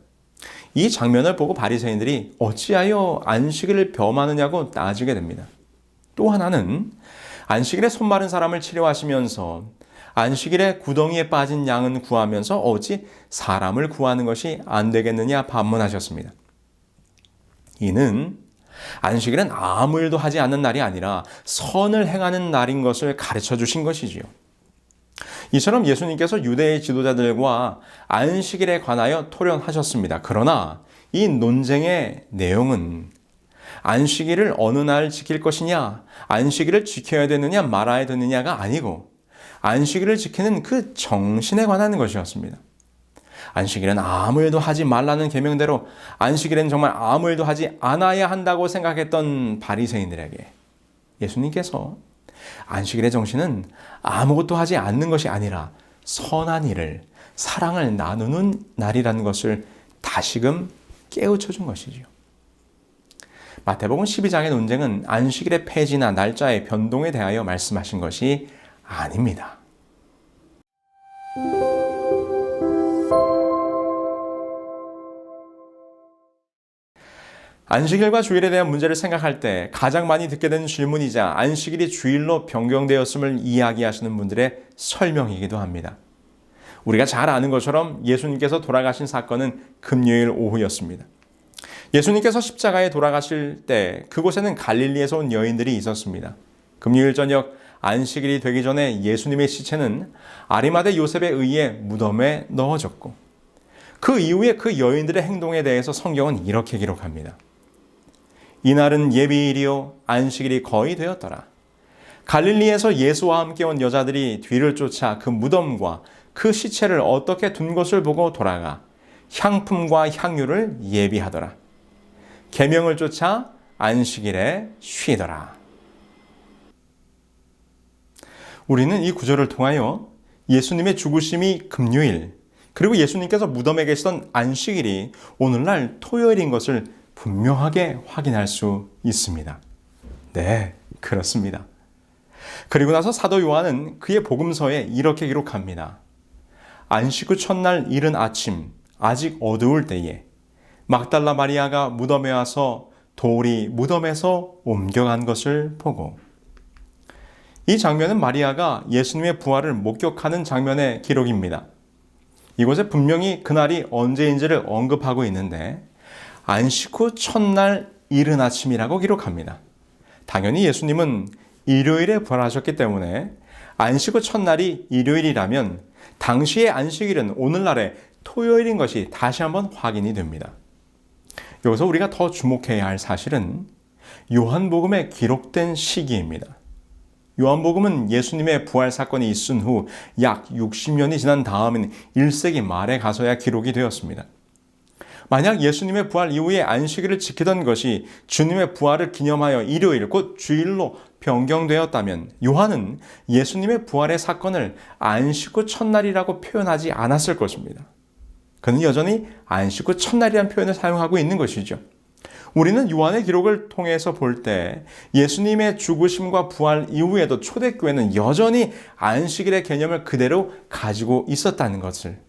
이 장면을 보고 바리새인들이 어찌하여 안식일을 범하느냐고 따지게 됩니다. 또 하나는 안식일에 손 마른 사람을 치료하시면서 안식일에 구덩이에 빠진 양은 구하면서 어찌 사람을 구하는 것이 안 되겠느냐 반문하셨습니다. 이는 안식일은 아무 일도 하지 않는 날이 아니라 선을 행하는 날인 것을 가르쳐 주신 것이지요. 이처럼 예수님께서 유대의 지도자들과 안식일에 관하여 토론하셨습니다. 그러나 이 논쟁의 내용은 안식일을 어느 날 지킬 것이냐, 안식일을 지켜야 되느냐 말아야 되느냐가 아니고 안식일을 지키는 그 정신에 관한 것이었습니다. 안식일은 아무 일도 하지 말라는 계명대로 안식일은 정말 아무 일도 하지 않아야 한다고 생각했던 바리새인들에게 예수님께서 안식일의 정신은 아무것도 하지 않는 것이 아니라 선한 일을, 사랑을 나누는 날이라는 것을 다시금 깨우쳐 준 것이지요. 마태복음 12장의 논쟁은 안식일의 폐지나 날짜의 변동에 대하여 말씀하신 것이 아닙니다. 안식일과 주일에 대한 문제를 생각할 때 가장 많이 듣게 되는 질문이자 안식일이 주일로 변경되었음을 이야기하시는 분들의 설명이기도 합니다. 우리가 잘 아는 것처럼 예수님께서 돌아가신 사건은 금요일 오후였습니다. 예수님께서 십자가에 돌아가실 때 그곳에는 갈릴리에서 온 여인들이 있었습니다. 금요일 저녁 안식일이 되기 전에 예수님의 시체는 아리마대 요셉에 의해 무덤에 넣어졌고, 그 이후에 그 여인들의 행동에 대해서 성경은 이렇게 기록합니다. 이날은 예비일이요 안식일이 거의 되었더라. 갈릴리에서 예수와 함께 온 여자들이 뒤를 쫓아 그 무덤과 그 시체를 어떻게 둔 것을 보고 돌아가 향품과 향유를 예비하더라. 계명을 쫓아 안식일에 쉬더라. 우리는 이 구절을 통하여 예수님의 죽으심이 금요일, 그리고 예수님께서 무덤에 계시던 안식일이 오늘날 토요일인 것을 분명하게 확인할 수 있습니다. 네, 그렇습니다. 그리고 나서 사도 요한은 그의 복음서에 이렇게 기록합니다. 안식 후 첫날 이른 아침, 아직 어두울 때에 막달라 마리아가 무덤에 와서 돌이 무덤에서 옮겨간 것을 보고, 이 장면은 마리아가 예수님의 부활을 목격하는 장면의 기록입니다. 이곳에 분명히 그날이 언제인지를 언급하고 있는데 안식 후 첫날 이른 아침이라고 기록합니다. 당연히 예수님은 일요일에 부활하셨기 때문에 안식 후 첫날이 일요일이라면 당시의 안식일은 오늘날의 토요일인 것이 다시 한번 확인이 됩니다. 여기서 우리가 더 주목해야 할 사실은 요한복음에 기록된 시기입니다. 요한복음은 예수님의 부활 사건이 있은 후 약 60년이 지난 다음인 1세기 말에 가서야 기록이 되었습니다. 만약 예수님의 부활 이후에 안식일을 지키던 것이 주님의 부활을 기념하여 일요일, 곧 주일로 변경되었다면 요한은 예수님의 부활의 사건을 안식 후 첫날이라고 표현하지 않았을 것입니다. 그는 여전히 안식 후 첫날이라는 표현을 사용하고 있는 것이죠. 우리는 요한의 기록을 통해서 볼 때 예수님의 죽으심과 부활 이후에도 초대교회는 여전히 안식일의 개념을 그대로 가지고 있었다는 것을,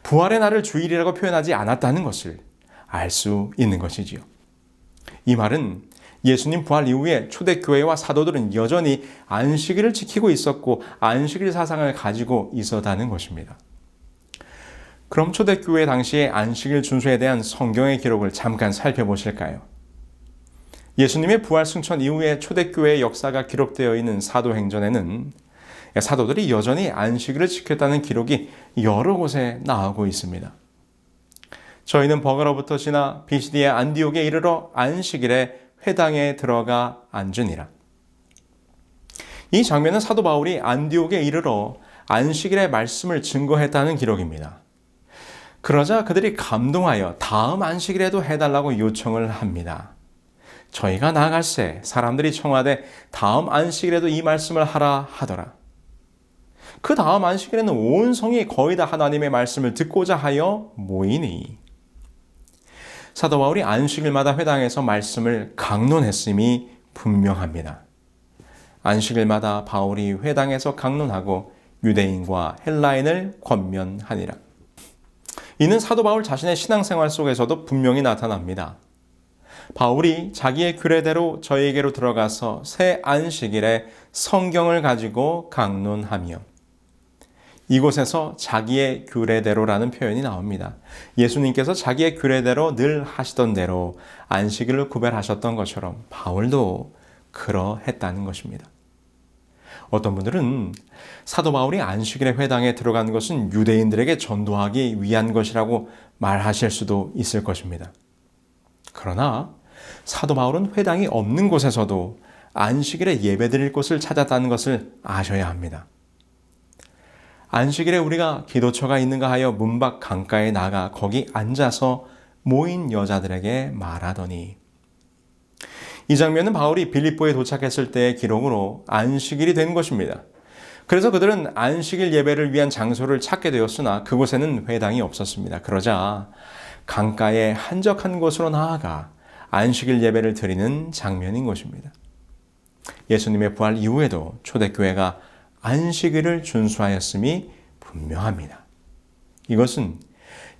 부활의 날을 주일이라고 표현하지 않았다는 것을 알 수 있는 것이지요. 이 말은 예수님 부활 이후에 초대교회와 사도들은 여전히 안식일을 지키고 있었고 안식일 사상을 가지고 있었다는 것입니다. 그럼 초대교회 당시의 안식일 준수에 대한 성경의 기록을 잠깐 살펴보실까요? 예수님의 부활 승천 이후에 초대교회의 역사가 기록되어 있는 사도행전에는 사도들이 여전히 안식일을 지켰다는 기록이 여러 곳에 나오고 있습니다. 저희는 버가로부터 지나 비시디의 안디옥에 이르러 안식일에 회당에 들어가 앉으니라. 이 장면은 사도 바울이 안디옥에 이르러 안식일의 말씀을 증거했다는 기록입니다. 그러자 그들이 감동하여 다음 안식일에도 해달라고 요청을 합니다. 저희가 나아갈새 사람들이 청하되 다음 안식일에도 이 말씀을 하라 하더라. 그 다음 안식일에는 온 성이 거의 다 하나님의 말씀을 듣고자 하여 모이니, 사도 바울이 안식일마다 회당에서 말씀을 강론했음이 분명합니다. 안식일마다 바울이 회당에서 강론하고 유대인과 헬라인을 권면하니라. 이는 사도 바울 자신의 신앙생활 속에서도 분명히 나타납니다. 바울이 자기의 규례대로 저에게로 들어가서 새 안식일에 성경을 가지고 강론하며, 이곳에서 자기의 규례대로라는 표현이 나옵니다. 예수님께서 자기의 규례대로 늘 하시던 대로 안식일을 구별하셨던 것처럼 바울도 그러했다는 것입니다. 어떤 분들은 사도 바울이 안식일의 회당에 들어간 것은 유대인들에게 전도하기 위한 것이라고 말하실 수도 있을 것입니다. 그러나 사도 바울은 회당이 없는 곳에서도 안식일에 예배드릴 곳을 찾았다는 것을 아셔야 합니다. 안식일에 우리가 기도처가 있는가 하여 문 밖 강가에 나가 거기 앉아서 모인 여자들에게 말하더니, 이 장면은 바울이 빌립보에 도착했을 때의 기록으로 안식일이 된 것입니다. 그래서 그들은 안식일 예배를 위한 장소를 찾게 되었으나 그곳에는 회당이 없었습니다. 그러자 강가의 한적한 곳으로 나아가 안식일 예배를 드리는 장면인 것입니다. 예수님의 부활 이후에도 초대교회가 안식일을 준수하였음이 분명합니다. 이것은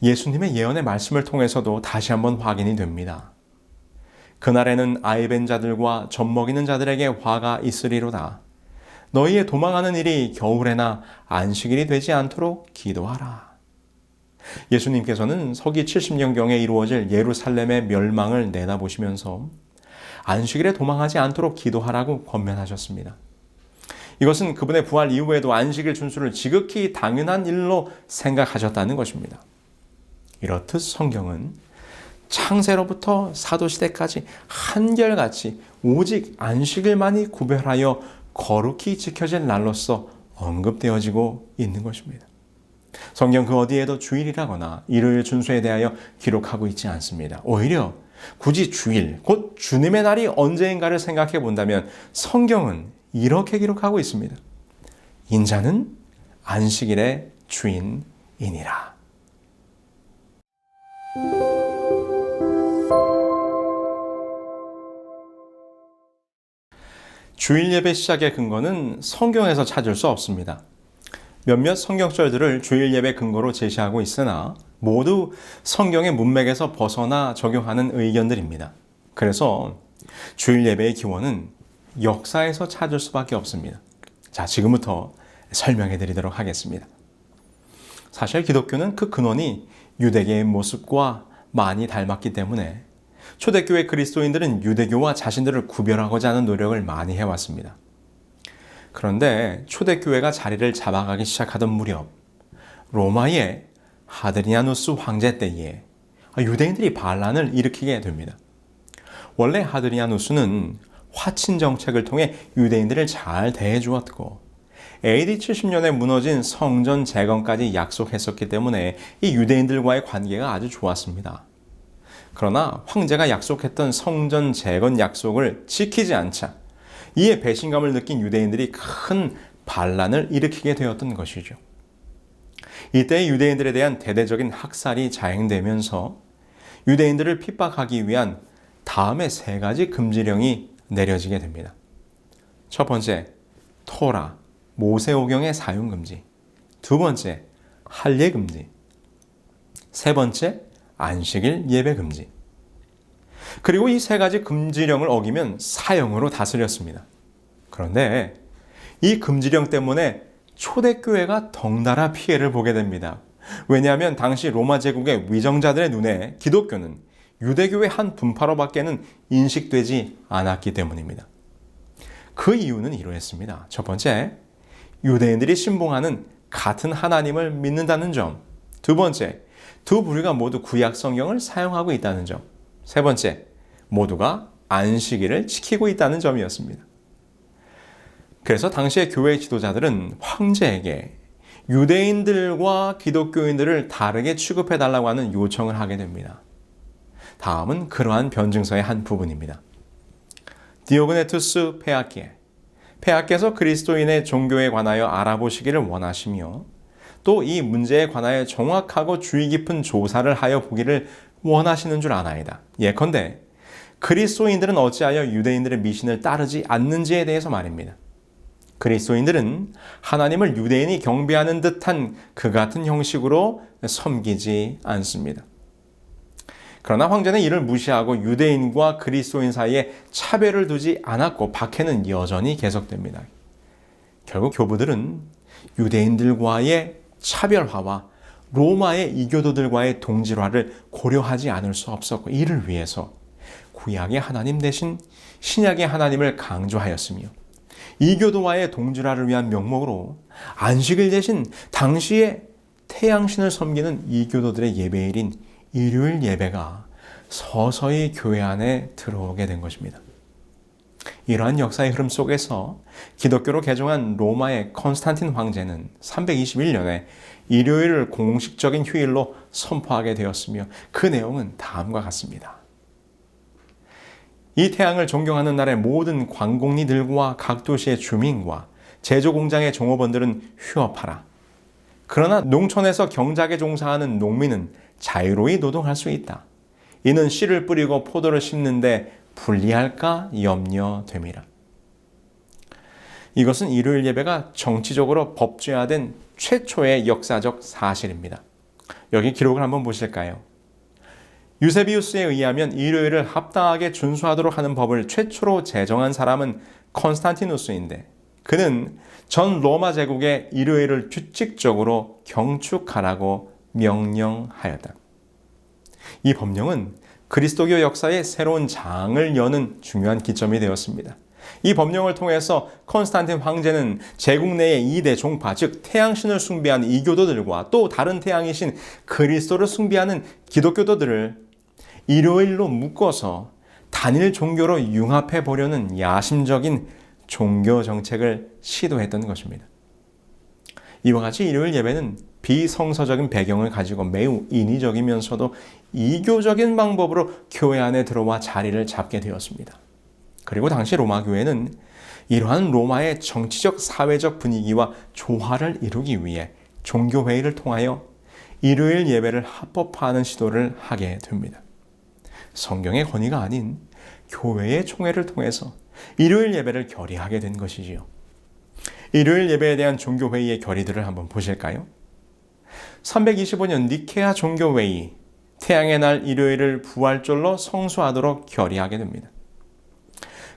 예수님의 예언의 말씀을 통해서도 다시 한번 확인이 됩니다. 그날에는 아이 벤 자들과 젖먹이는 자들에게 화가 있으리로다. 너희의 도망하는 일이 겨울에나 안식일이 되지 않도록 기도하라. 예수님께서는 서기 70년경에 이루어질 예루살렘의 멸망을 내다보시면서 안식일에 도망하지 않도록 기도하라고 권면하셨습니다. 이것은 그분의 부활 이후에도 안식일 준수를 지극히 당연한 일로 생각하셨다는 것입니다. 이렇듯 성경은 창세로부터 사도시대까지 한결같이 오직 안식일만이 구별하여 거룩히 지켜질 날로서 언급되어지고 있는 것입니다. 성경 그 어디에도 주일이라거나 일요일 준수에 대하여 기록하고 있지 않습니다. 오히려 굳이 주일, 곧 주님의 날이 언제인가를 생각해 본다면 성경은 이렇게 기록하고 있습니다. 인자는 안식일의 주인이니라. 주일 예배 시작의 근거는 성경에서 찾을 수 없습니다. 몇몇 성경절들을 주일 예배 근거로 제시하고 있으나 모두 성경의 문맥에서 벗어나 적용하는 의견들입니다. 그래서 주일 예배의 기원은 역사에서 찾을 수밖에 없습니다. 자, 지금부터 설명해 드리도록 하겠습니다. 사실 기독교는 그 근원이 유대계의 모습과 많이 닮았기 때문에 초대교회 그리스도인들은 유대교와 자신들을 구별하고자 하는 노력을 많이 해왔습니다. 그런데 초대교회가 자리를 잡아가기 시작하던 무렵 로마의 하드리아누스 황제 때에 유대인들이 반란을 일으키게 됩니다. 원래 하드리아누스는 화친 정책을 통해 유대인들을 잘 대해주었고 AD 70년에 무너진 성전 재건까지 약속했었기 때문에 이 유대인들과의 관계가 아주 좋았습니다. 그러나 황제가 약속했던 성전 재건 약속을 지키지 않자 이에 배신감을 느낀 유대인들이 큰 반란을 일으키게 되었던 것이죠. 이때 유대인들에 대한 대대적인 학살이 자행되면서 유대인들을 핍박하기 위한 다음의 3가지 금지령이 내려지게 됩니다. 첫 번째, 토라, 모세오경의 사용 금지. 두 번째, 할례 금지. 세 번째, 안식일 예배 금지. 그리고 이 3가지 금지령을 어기면 사형으로 다스렸습니다. 그런데 이 금지령 때문에 초대교회가 덩달아 피해를 보게 됩니다. 왜냐하면 당시 로마 제국의 위정자들의 눈에 기독교는 유대교의 한 분파로밖에는 인식되지 않았기 때문입니다. 그 이유는 이러했습니다. 첫 번째, 유대인들이 신봉하는 같은 하나님을 믿는다는 점. 두 번째, 두 부류가 모두 구약 성경을 사용하고 있다는 점. 세 번째, 모두가 안식일을 지키고 있다는 점이었습니다. 그래서 당시의 교회 지도자들은 황제에게 유대인들과 기독교인들을 다르게 취급해달라고 하는 요청을 하게 됩니다. 다음은 그러한 변증서의 한 부분입니다. 디오그네투스 폐하께, 폐하께서 그리스도인의 종교에 관하여 알아보시기를 원하시며 또 이 문제에 관하여 정확하고 주의 깊은 조사를 하여 보기를 원하시는 줄 아나이다. 예컨대 그리스도인들은 어찌하여 유대인들의 미신을 따르지 않는지에 대해서 말입니다. 그리스도인들은 하나님을 유대인이 경배하는 듯한 그 같은 형식으로 섬기지 않습니다. 그러나 황제는 이를 무시하고 유대인과 그리스도인 사이에 차별을 두지 않았고 박해는 여전히 계속됩니다. 결국 교부들은 유대인들과의 차별화와 로마의 이교도들과의 동질화를 고려하지 않을 수 없었고 이를 위해서 구약의 하나님 대신 신약의 하나님을 강조하였으며 이교도와의 동질화를 위한 명목으로 안식일 대신 당시에 태양신을 섬기는 이교도들의 예배일인 일요일 예배가 서서히 교회 안에 들어오게 된 것입니다. 이러한 역사의 흐름 속에서 기독교로 개종한 로마의 콘스탄틴 황제는 321년에 일요일을 공식적인 휴일로 선포하게 되었으며 그 내용은 다음과 같습니다. 이 태양을 존경하는 날에 모든 관공리들과 각 도시의 주민과 제조공장의 종업원들은 휴업하라. 그러나 농촌에서 경작에 종사하는 농민은 자유로이 노동할 수 있다. 이는 씨를 뿌리고 포도를 심는데 불리할까 염려됨이라. 이것은 일요일 예배가 정치적으로 법제화된 최초의 역사적 사실입니다. 여기 기록을 한번 보실까요? 유세비우스에 의하면 일요일을 합당하게 준수하도록 하는 법을 최초로 제정한 사람은 콘스탄티누스인데 그는 전 로마 제국의 일요일을 규칙적으로 경축하라고 명령하였다. 이 법령은 그리스도교 역사의 새로운 장을 여는 중요한 기점이 되었습니다. 이 법령을 통해서 콘스탄틴 황제는 제국 내의 2대 종파, 즉 태양신을 숭배하는 이교도들과 또 다른 태양이신 그리스도를 숭배하는 기독교도들을 일요일로 묶어서 단일 종교로 융합해 보려는 야심적인 종교 정책을 시도했던 것입니다. 이와 같이 일요일 예배는 비성서적인 배경을 가지고 매우 인위적이면서도 이교적인 방법으로 교회 안에 들어와 자리를 잡게 되었습니다. 그리고 당시 로마 교회는 이러한 로마의 정치적 사회적 분위기와 조화를 이루기 위해 종교회의를 통하여 일요일 예배를 합법화하는 시도를 하게 됩니다. 성경의 권위가 아닌 교회의 총회를 통해서 일요일 예배를 결의하게 된 것이지요. 일요일 예배에 대한 종교회의의 결의들을 한번 보실까요? 325년 니케아 종교회의, 태양의 날 일요일을 부활절로 성수하도록 결의하게 됩니다.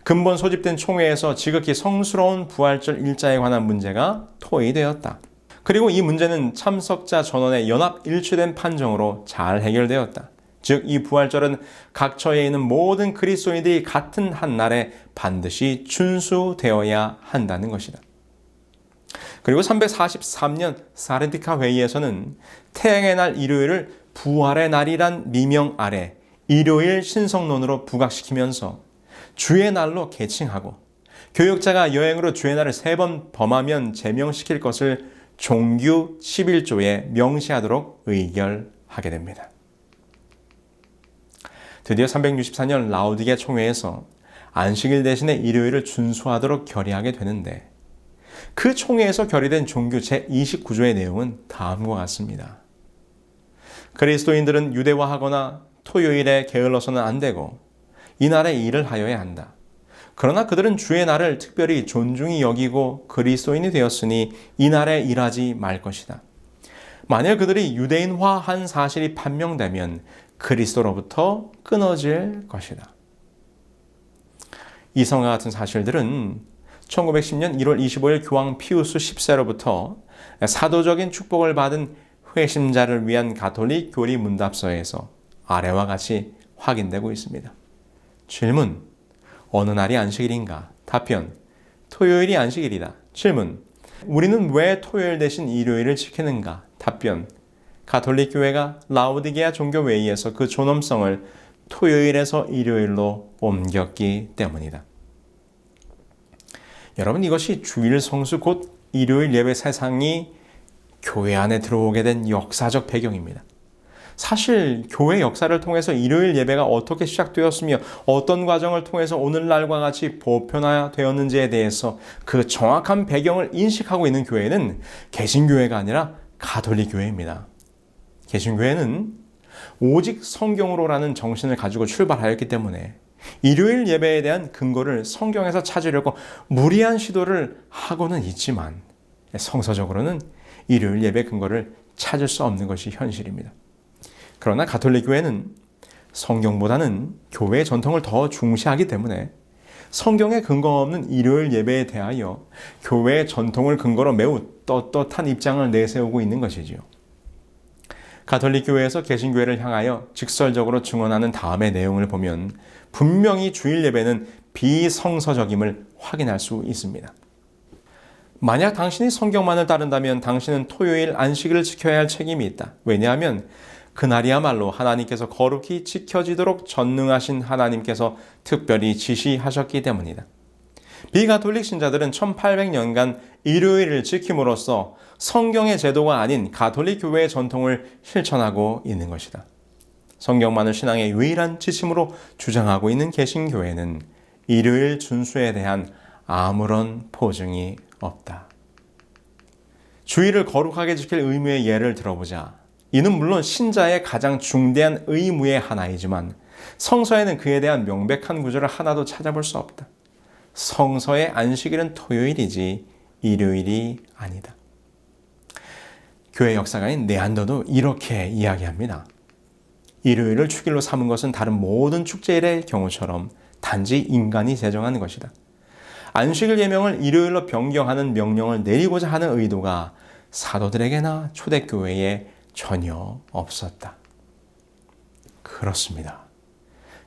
근본 소집된 총회에서 지극히 성스러운 부활절 일자에 관한 문제가 토의되었다. 그리고 이 문제는 참석자 전원의 연합 일치된 판정으로 잘 해결되었다. 즉, 이 부활절은 각 처에 있는 모든 그리스도인들이 같은 한 날에 반드시 준수되어야 한다는 것이다. 그리고 343년 사르디카 회의에서는 태양의 날 일요일을 부활의 날이란 미명 아래 일요일 신성론으로 부각시키면서 주의 날로 계칭하고 교역자가 여행으로 주의 날을 3번 범하면 제명시킬 것을 종규 11조에 명시하도록 의결하게 됩니다. 드디어 364년 라우디게 총회에서 안식일 대신에 일요일을 준수하도록 결의하게 되는데 그 총회에서 결의된 종교 제29조의 내용은 다음과 같습니다. 그리스도인들은 유대화하거나 토요일에 게을러서는 안 되고 이날에 일을 하여야 한다. 그러나 그들은 주의 날을 특별히 존중히 여기고 그리스도인이 되었으니 이날에 일하지 말 것이다. 만일 그들이 유대인화한 사실이 판명되면 그리스도로부터 끊어질 것이다. 이성과 같은 사실들은 1910년 1월 25일 교황 피우스 10세로부터 사도적인 축복을 받은 회심자를 위한 가톨릭 교리 문답서에서 아래와 같이 확인되고 있습니다. 질문: 어느 날이 안식일인가? 답변: 토요일이 안식일이다. 질문: 우리는 왜 토요일 대신 일요일을 지키는가? 답변: 가톨릭 교회가 라우디게아 종교회의에서 그 존엄성을 토요일에서 일요일로 옮겼기 때문이다. 여러분, 이것이 주일 성수 곧 일요일 예배 세상이 교회 안에 들어오게 된 역사적 배경입니다. 사실 교회 역사를 통해서 일요일 예배가 어떻게 시작되었으며 어떤 과정을 통해서 오늘날과 같이 보편화되었는지에 대해서 그 정확한 배경을 인식하고 있는 교회는 개신교회가 아니라 가톨릭 교회입니다. 개신교회는 오직 성경으로라는 정신을 가지고 출발하였기 때문에 일요일 예배에 대한 근거를 성경에서 찾으려고 무리한 시도를 하고는 있지만 성서적으로는 일요일 예배 근거를 찾을 수 없는 것이 현실입니다. 그러나 가톨릭 교회는 성경보다는 교회의 전통을 더 중시하기 때문에 성경에 근거 없는 일요일 예배에 대하여 교회의 전통을 근거로 매우 떳떳한 입장을 내세우고 있는 것이지요. 가톨릭 교회에서 개신교회를 향하여 직설적으로 증언하는 다음의 내용을 보면 분명히 주일 예배는 비성서적임을 확인할 수 있습니다. 만약 당신이 성경만을 따른다면 당신은 토요일 안식일을 지켜야 할 책임이 있다. 왜냐하면 그날이야말로 하나님께서 거룩히 지켜지도록 전능하신 하나님께서 특별히 지시하셨기 때문이다. 비가톨릭 신자들은 1800년간 일요일을 지킴으로써 성경의 제도가 아닌 가톨릭 교회의 전통을 실천하고 있는 것이다. 성경만을 신앙의 유일한 지침으로 주장하고 있는 개신교회는 일요일 준수에 대한 아무런 보증이 없다. 주일을 거룩하게 지킬 의무의 예를 들어보자. 이는 물론 신자의 가장 중대한 의무의 하나이지만 성서에는 그에 대한 명백한 구절을 하나도 찾아볼 수 없다. 성서의 안식일은 토요일이지 일요일이 아니다. 교회 역사가인 네안더도 이렇게 이야기합니다. 일요일을 축일로 삼은 것은 다른 모든 축제일의 경우처럼 단지 인간이 제정한 것이다. 안식일 계명을 일요일로 변경하는 명령을 내리고자 하는 의도가 사도들에게나 초대교회에 전혀 없었다. 그렇습니다.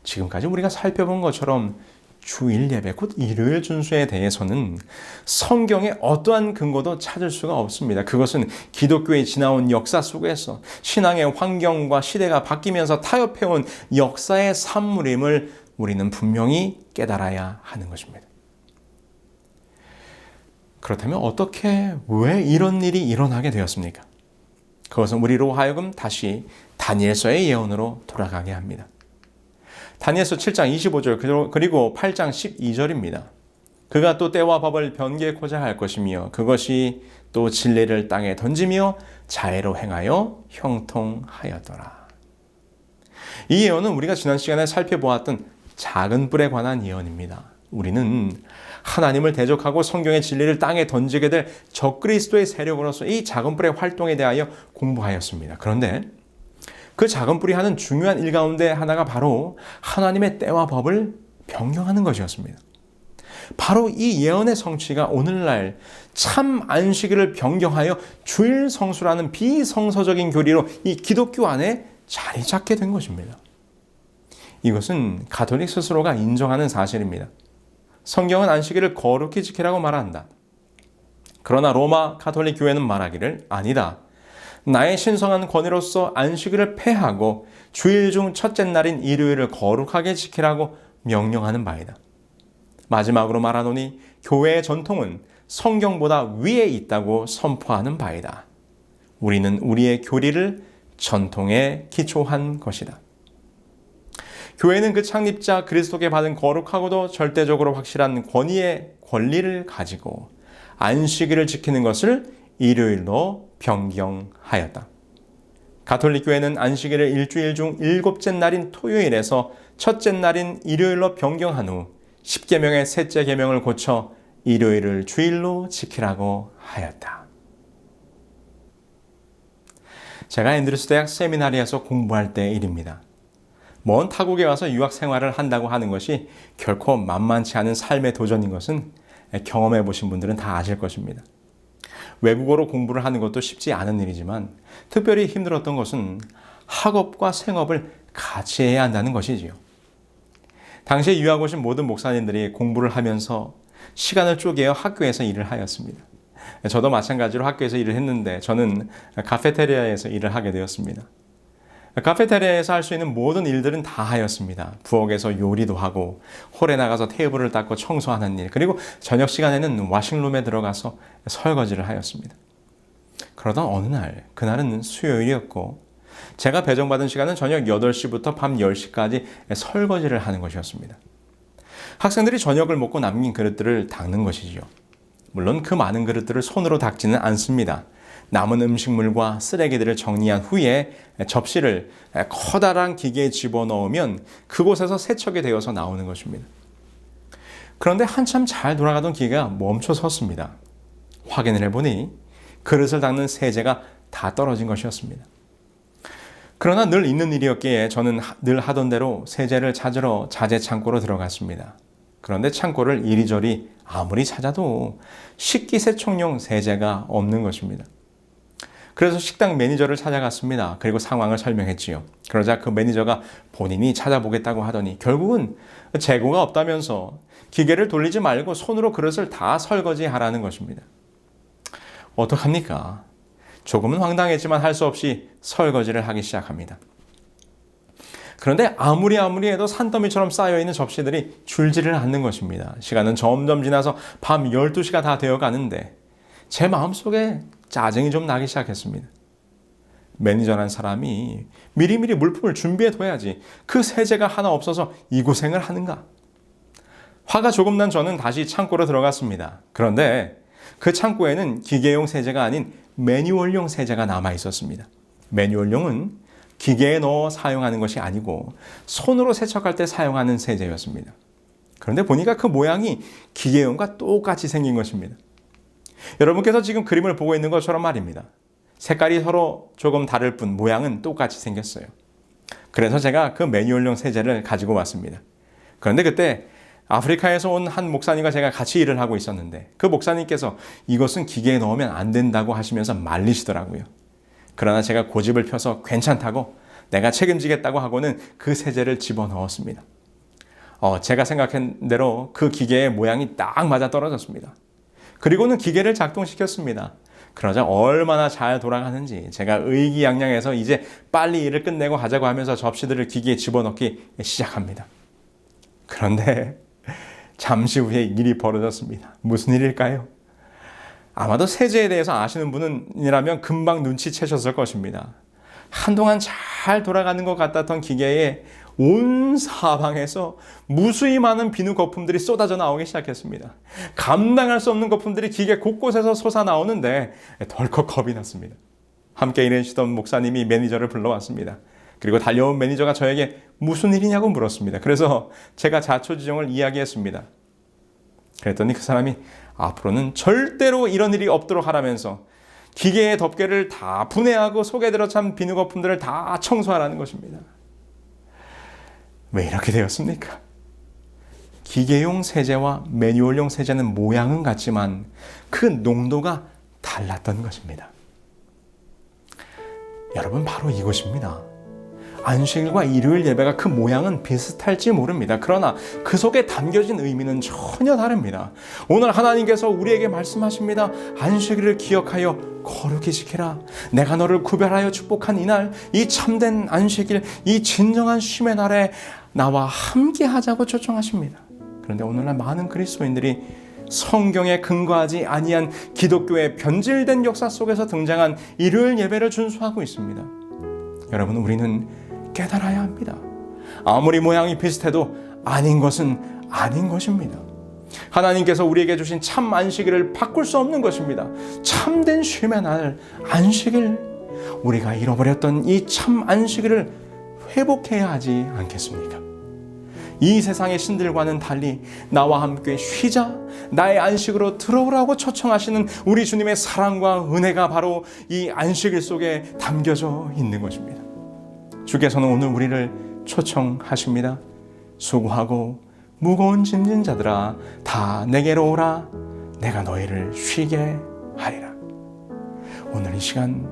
지금까지 우리가 살펴본 것처럼 주일 예배, 곧 일요일 준수에 대해서는 성경의 어떠한 근거도 찾을 수가 없습니다. 그것은 기독교의 지나온 역사 속에서 신앙의 환경과 시대가 바뀌면서 타협해온 역사의 산물임을 우리는 분명히 깨달아야 하는 것입니다. 그렇다면 어떻게, 왜 이런 일이 일어나게 되었습니까? 그것은 우리로 하여금 다시 다니엘서의 예언으로 돌아가게 합니다. 다니엘서 7장 25절 그리고 8장 12절입니다. 그가 또 때와 법을 변개코자 할 것이며 그것이 또 진리를 땅에 던지며 자애로 행하여 형통하였더라. 이 예언은 우리가 지난 시간에 살펴보았던 작은 뿔에 관한 예언입니다. 우리는 하나님을 대적하고 성경의 진리를 땅에 던지게 될 적그리스도의 세력으로서 이 작은 뿔의 활동에 대하여 공부하였습니다. 그런데 그 작은 뿔이 하는 중요한 일 가운데 하나가 바로 하나님의 때와 법을 변경하는 것이었습니다. 바로 이 예언의 성취가 오늘날 참 안식일을 변경하여 주일 성수라는 비성서적인 교리로 이 기독교 안에 자리 잡게 된 것입니다. 이것은 가톨릭 스스로가 인정하는 사실입니다. 성경은 안식일을 거룩히 지키라고 말한다. 그러나 로마 가톨릭 교회는 말하기를 아니다. 나의 신성한 권위로서 안식일을 폐하고 주일 중 첫째 날인 일요일을 거룩하게 지키라고 명령하는 바이다. 마지막으로 말하노니 교회의 전통은 성경보다 위에 있다고 선포하는 바이다. 우리는 우리의 교리를 전통에 기초한 것이다. 교회는 그 창립자 그리스도께 받은 거룩하고도 절대적으로 확실한 권리를 가지고 안식일을 지키는 것을 일요일로 변경하였다. 가톨릭 교회는 안식일을 일주일 중 7째 날인 토요일에서 첫째 날인 일요일로 변경한 후 10계명의 셋째 계명을 고쳐 일요일을 주일로 지키라고 하였다. 제가 앤드루스 대학 세미나리에서 공부할 때 일입니다. 먼 타국에 와서 유학 생활을 한다고 하는 것이 결코 만만치 않은 삶의 도전인 것은 경험해 보신 분들은 다 아실 것입니다. 외국어로 공부를 하는 것도 쉽지 않은 일이지만 특별히 힘들었던 것은 학업과 생업을 같이 해야 한다는 것이지요. 당시에 유학 오신 모든 목사님들이 공부를 하면서 시간을 쪼개어 학교에서 일을 하였습니다. 저도 마찬가지로 학교에서 일을 했는데 저는 카페테리아에서 일을 하게 되었습니다. 카페테리아에서 할 수 있는 모든 일들은 다 하였습니다. 부엌에서 요리도 하고 홀에 나가서 테이블을 닦고 청소하는 일, 그리고 저녁 시간에는 와싱룸에 들어가서 설거지를 하였습니다. 그러다 어느 날, 그날은 수요일이었고 제가 배정받은 시간은 저녁 8시부터 밤 10시까지 설거지를 하는 것이었습니다. 학생들이 저녁을 먹고 남긴 그릇들을 닦는 것이지요. 물론 그 많은 그릇들을 손으로 닦지는 않습니다. 남은 음식물과 쓰레기들을 정리한 후에 접시를 커다란 기계에 집어넣으면 그곳에서 세척이 되어서 나오는 것입니다. 그런데 한참 잘 돌아가던 기계가 멈춰 섰습니다. 확인을 해보니 그릇을 닦는 세제가 다 떨어진 것이었습니다. 그러나 늘 있는 일이었기에 저는 늘 하던 대로 세제를 찾으러 자재 창고로 들어갔습니다. 그런데 창고를 이리저리 아무리 찾아도 식기세척용 세제가 없는 것입니다. 그래서 식당 매니저를 찾아갔습니다. 그리고 상황을 설명했지요. 그러자 그 매니저가 본인이 찾아보겠다고 하더니 결국은 재고가 없다면서 기계를 돌리지 말고 손으로 그릇을 다 설거지하라는 것입니다. 어떡합니까? 조금은 황당했지만 할 수 없이 설거지를 하기 시작합니다. 그런데 아무리 해도 산더미처럼 쌓여있는 접시들이 줄지를 않는 것입니다. 시간은 점점 지나서 밤 12시가 다 되어 가는데 제 마음속에 짜증이 좀 나기 시작했습니다. 매니저란 사람이 미리미리 물품을 준비해둬야지 그 세제가 하나 없어서 이 고생을 하는가? 화가 조금 난 저는 다시 창고로 들어갔습니다. 그런데 그 창고에는 기계용 세제가 아닌 매뉴얼용 세제가 남아 있었습니다. 매뉴얼용은 기계에 넣어 사용하는 것이 아니고 손으로 세척할 때 사용하는 세제였습니다. 그런데 보니까 그 모양이 기계용과 똑같이 생긴 것입니다. 여러분께서 지금 그림을 보고 있는 것처럼 말입니다. 색깔이 서로 조금 다를 뿐 모양은 똑같이 생겼어요. 그래서 제가 그 매뉴얼용 세제를 가지고 왔습니다. 그런데 그때 아프리카에서 온 한 목사님과 제가 같이 일을 하고 있었는데 그 목사님께서 이것은 기계에 넣으면 안 된다고 하시면서 말리시더라고요. 그러나 제가 고집을 펴서 괜찮다고 내가 책임지겠다고 하고는 그 세제를 집어넣었습니다. 제가 생각한 대로 그 기계의 모양이 딱 맞아 떨어졌습니다. 그리고는 기계를 작동시켰습니다. 그러자 얼마나 잘 돌아가는지 제가 의기양양해서 이제 빨리 일을 끝내고 가자고 하면서 접시들을 기계에 집어넣기 시작합니다. 그런데 잠시 후에 일이 벌어졌습니다. 무슨 일일까요? 아마도 세제에 대해서 아시는 분이라면 금방 눈치채셨을 것입니다. 한동안 잘 돌아가는 것 같았던 기계에 온 사방에서 무수히 많은 비누 거품들이 쏟아져 나오기 시작했습니다. 감당할 수 없는 거품들이 기계 곳곳에서 솟아나오는데 덜컥 겁이 났습니다. 함께 일하시던 목사님이 매니저를 불러왔습니다. 그리고 달려온 매니저가 저에게 무슨 일이냐고 물었습니다. 그래서 제가 자초지종을 이야기했습니다. 그랬더니 그 사람이 앞으로는 절대로 이런 일이 없도록 하라면서 기계의 덮개를 다 분해하고 속에 들어찬 비누 거품들을 다 청소하라는 것입니다. 왜 이렇게 되었습니까? 기계용 세제와 매뉴얼용 세제는 모양은 같지만 그 농도가 달랐던 것입니다. 여러분, 바로 이것입니다. 안식일과 일요일 예배가 그 모양은 비슷할지 모릅니다. 그러나 그 속에 담겨진 의미는 전혀 다릅니다. 오늘 하나님께서 우리에게 말씀하십니다. 안식일을 기억하여 거룩히 지키라. 내가 너를 구별하여 축복한 이날, 이 참된 안식일, 이 진정한 쉼의 날에 나와 함께 하자고 초청하십니다. 그런데 오늘날 많은 그리스도인들이 성경에 근거하지 아니한 기독교의 변질된 역사 속에서 등장한 일요일 예배를 준수하고 있습니다. 여러분, 우리는 깨달아야 합니다. 아무리 모양이 비슷해도 아닌 것은 아닌 것입니다. 하나님께서 우리에게 주신 참 안식일을 바꿀 수 없는 것입니다. 참된 쉼의 날, 안식일, 우리가 잃어버렸던 이 참 안식일을 회복해야 하지 않겠습니까? 이 세상의 신들과는 달리 나와 함께 쉬자, 나의 안식으로 들어오라고 초청하시는 우리 주님의 사랑과 은혜가 바로 이 안식일 속에 담겨져 있는 것입니다. 주께서는 오늘 우리를 초청하십니다. 수고하고 무거운 짐진 자들아, 다 내게로 오라. 내가 너희를 쉬게 하리라. 오늘 이 시간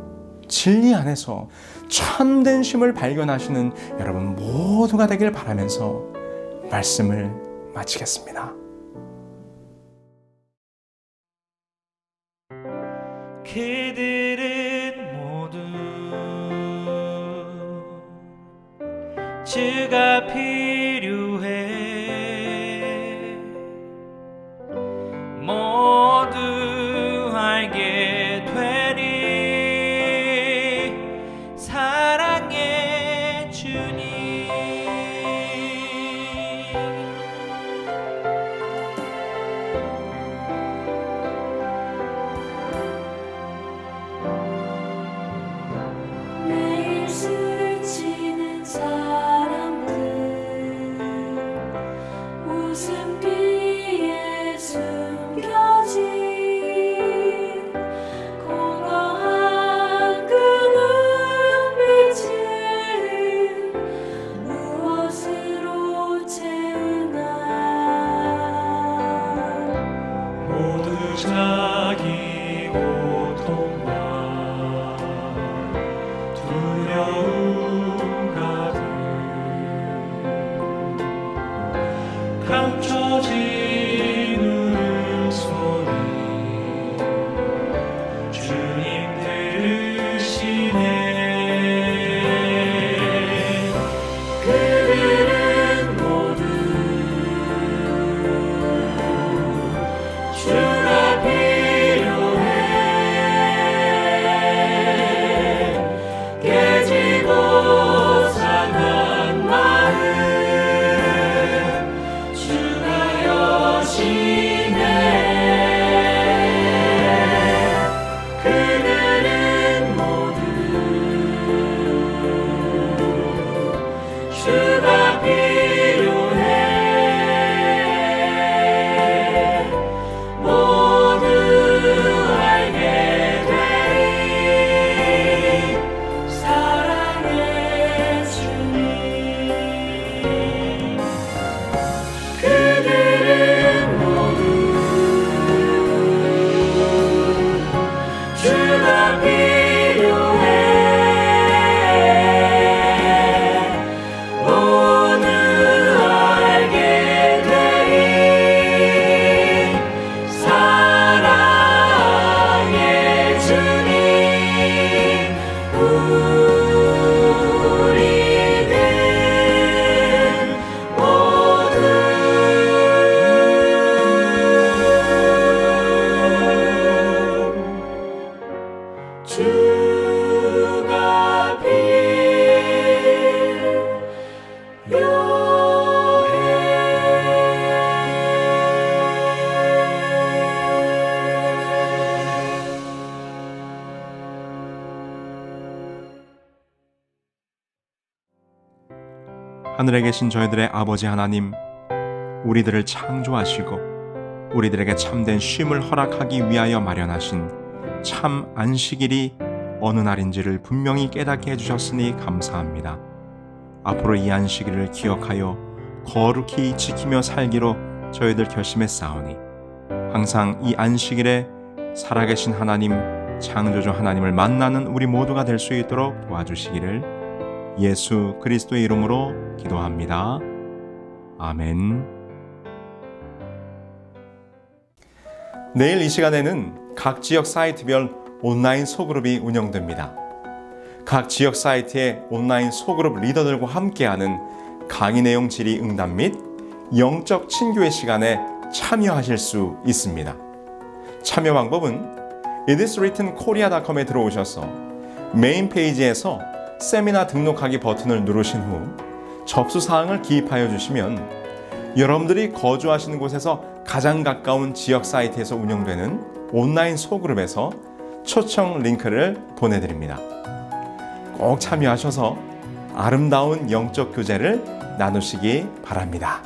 진리 안에서 참된 쉼을 발견하시는 여러분 모두가 되길 바라면서 말씀을 마치겠습니다. 그들은 모두 주가 필요해 모두 알게 되리 사랑의 주님. 매일 술을 치는 사람들 웃음기에 숨겨진 하늘에 계신 저희들의 아버지 하나님, 우리들을 창조하시고 우리들에게 참된 쉼을 허락하기 위하여 마련하신 참 안식일이 어느 날인지를 분명히 깨닫게 해주셨으니 감사합니다. 앞으로 이 안식일을 기억하여 거룩히 지키며 살기로 저희들 결심했사오니 항상 이 안식일에 살아계신 하나님, 창조주 하나님을 만나는 우리 모두가 될 수 있도록 도와주시기를 예수 그리스도의 이름으로 기도합니다. 아멘. 내일 이 시간에는 각 지역 사이트별 온라인 소그룹이 운영됩니다. 각 지역 사이트의 온라인 소그룹 리더들과 함께하는 강의 내용 질의 응답 및 영적 친교의 시간에 참여하실 수 있습니다. 참여 방법은 itiswrittenkorea.com에 들어오셔서 메인 페이지에서 세미나 등록하기 버튼을 누르신 후 접수사항을 기입하여 주시면 여러분들이 거주하시는 곳에서 가장 가까운 지역 사이트에서 운영되는 온라인 소그룹에서 초청 링크를 보내드립니다. 꼭 참여하셔서 아름다운 영적 교제를 나누시기 바랍니다.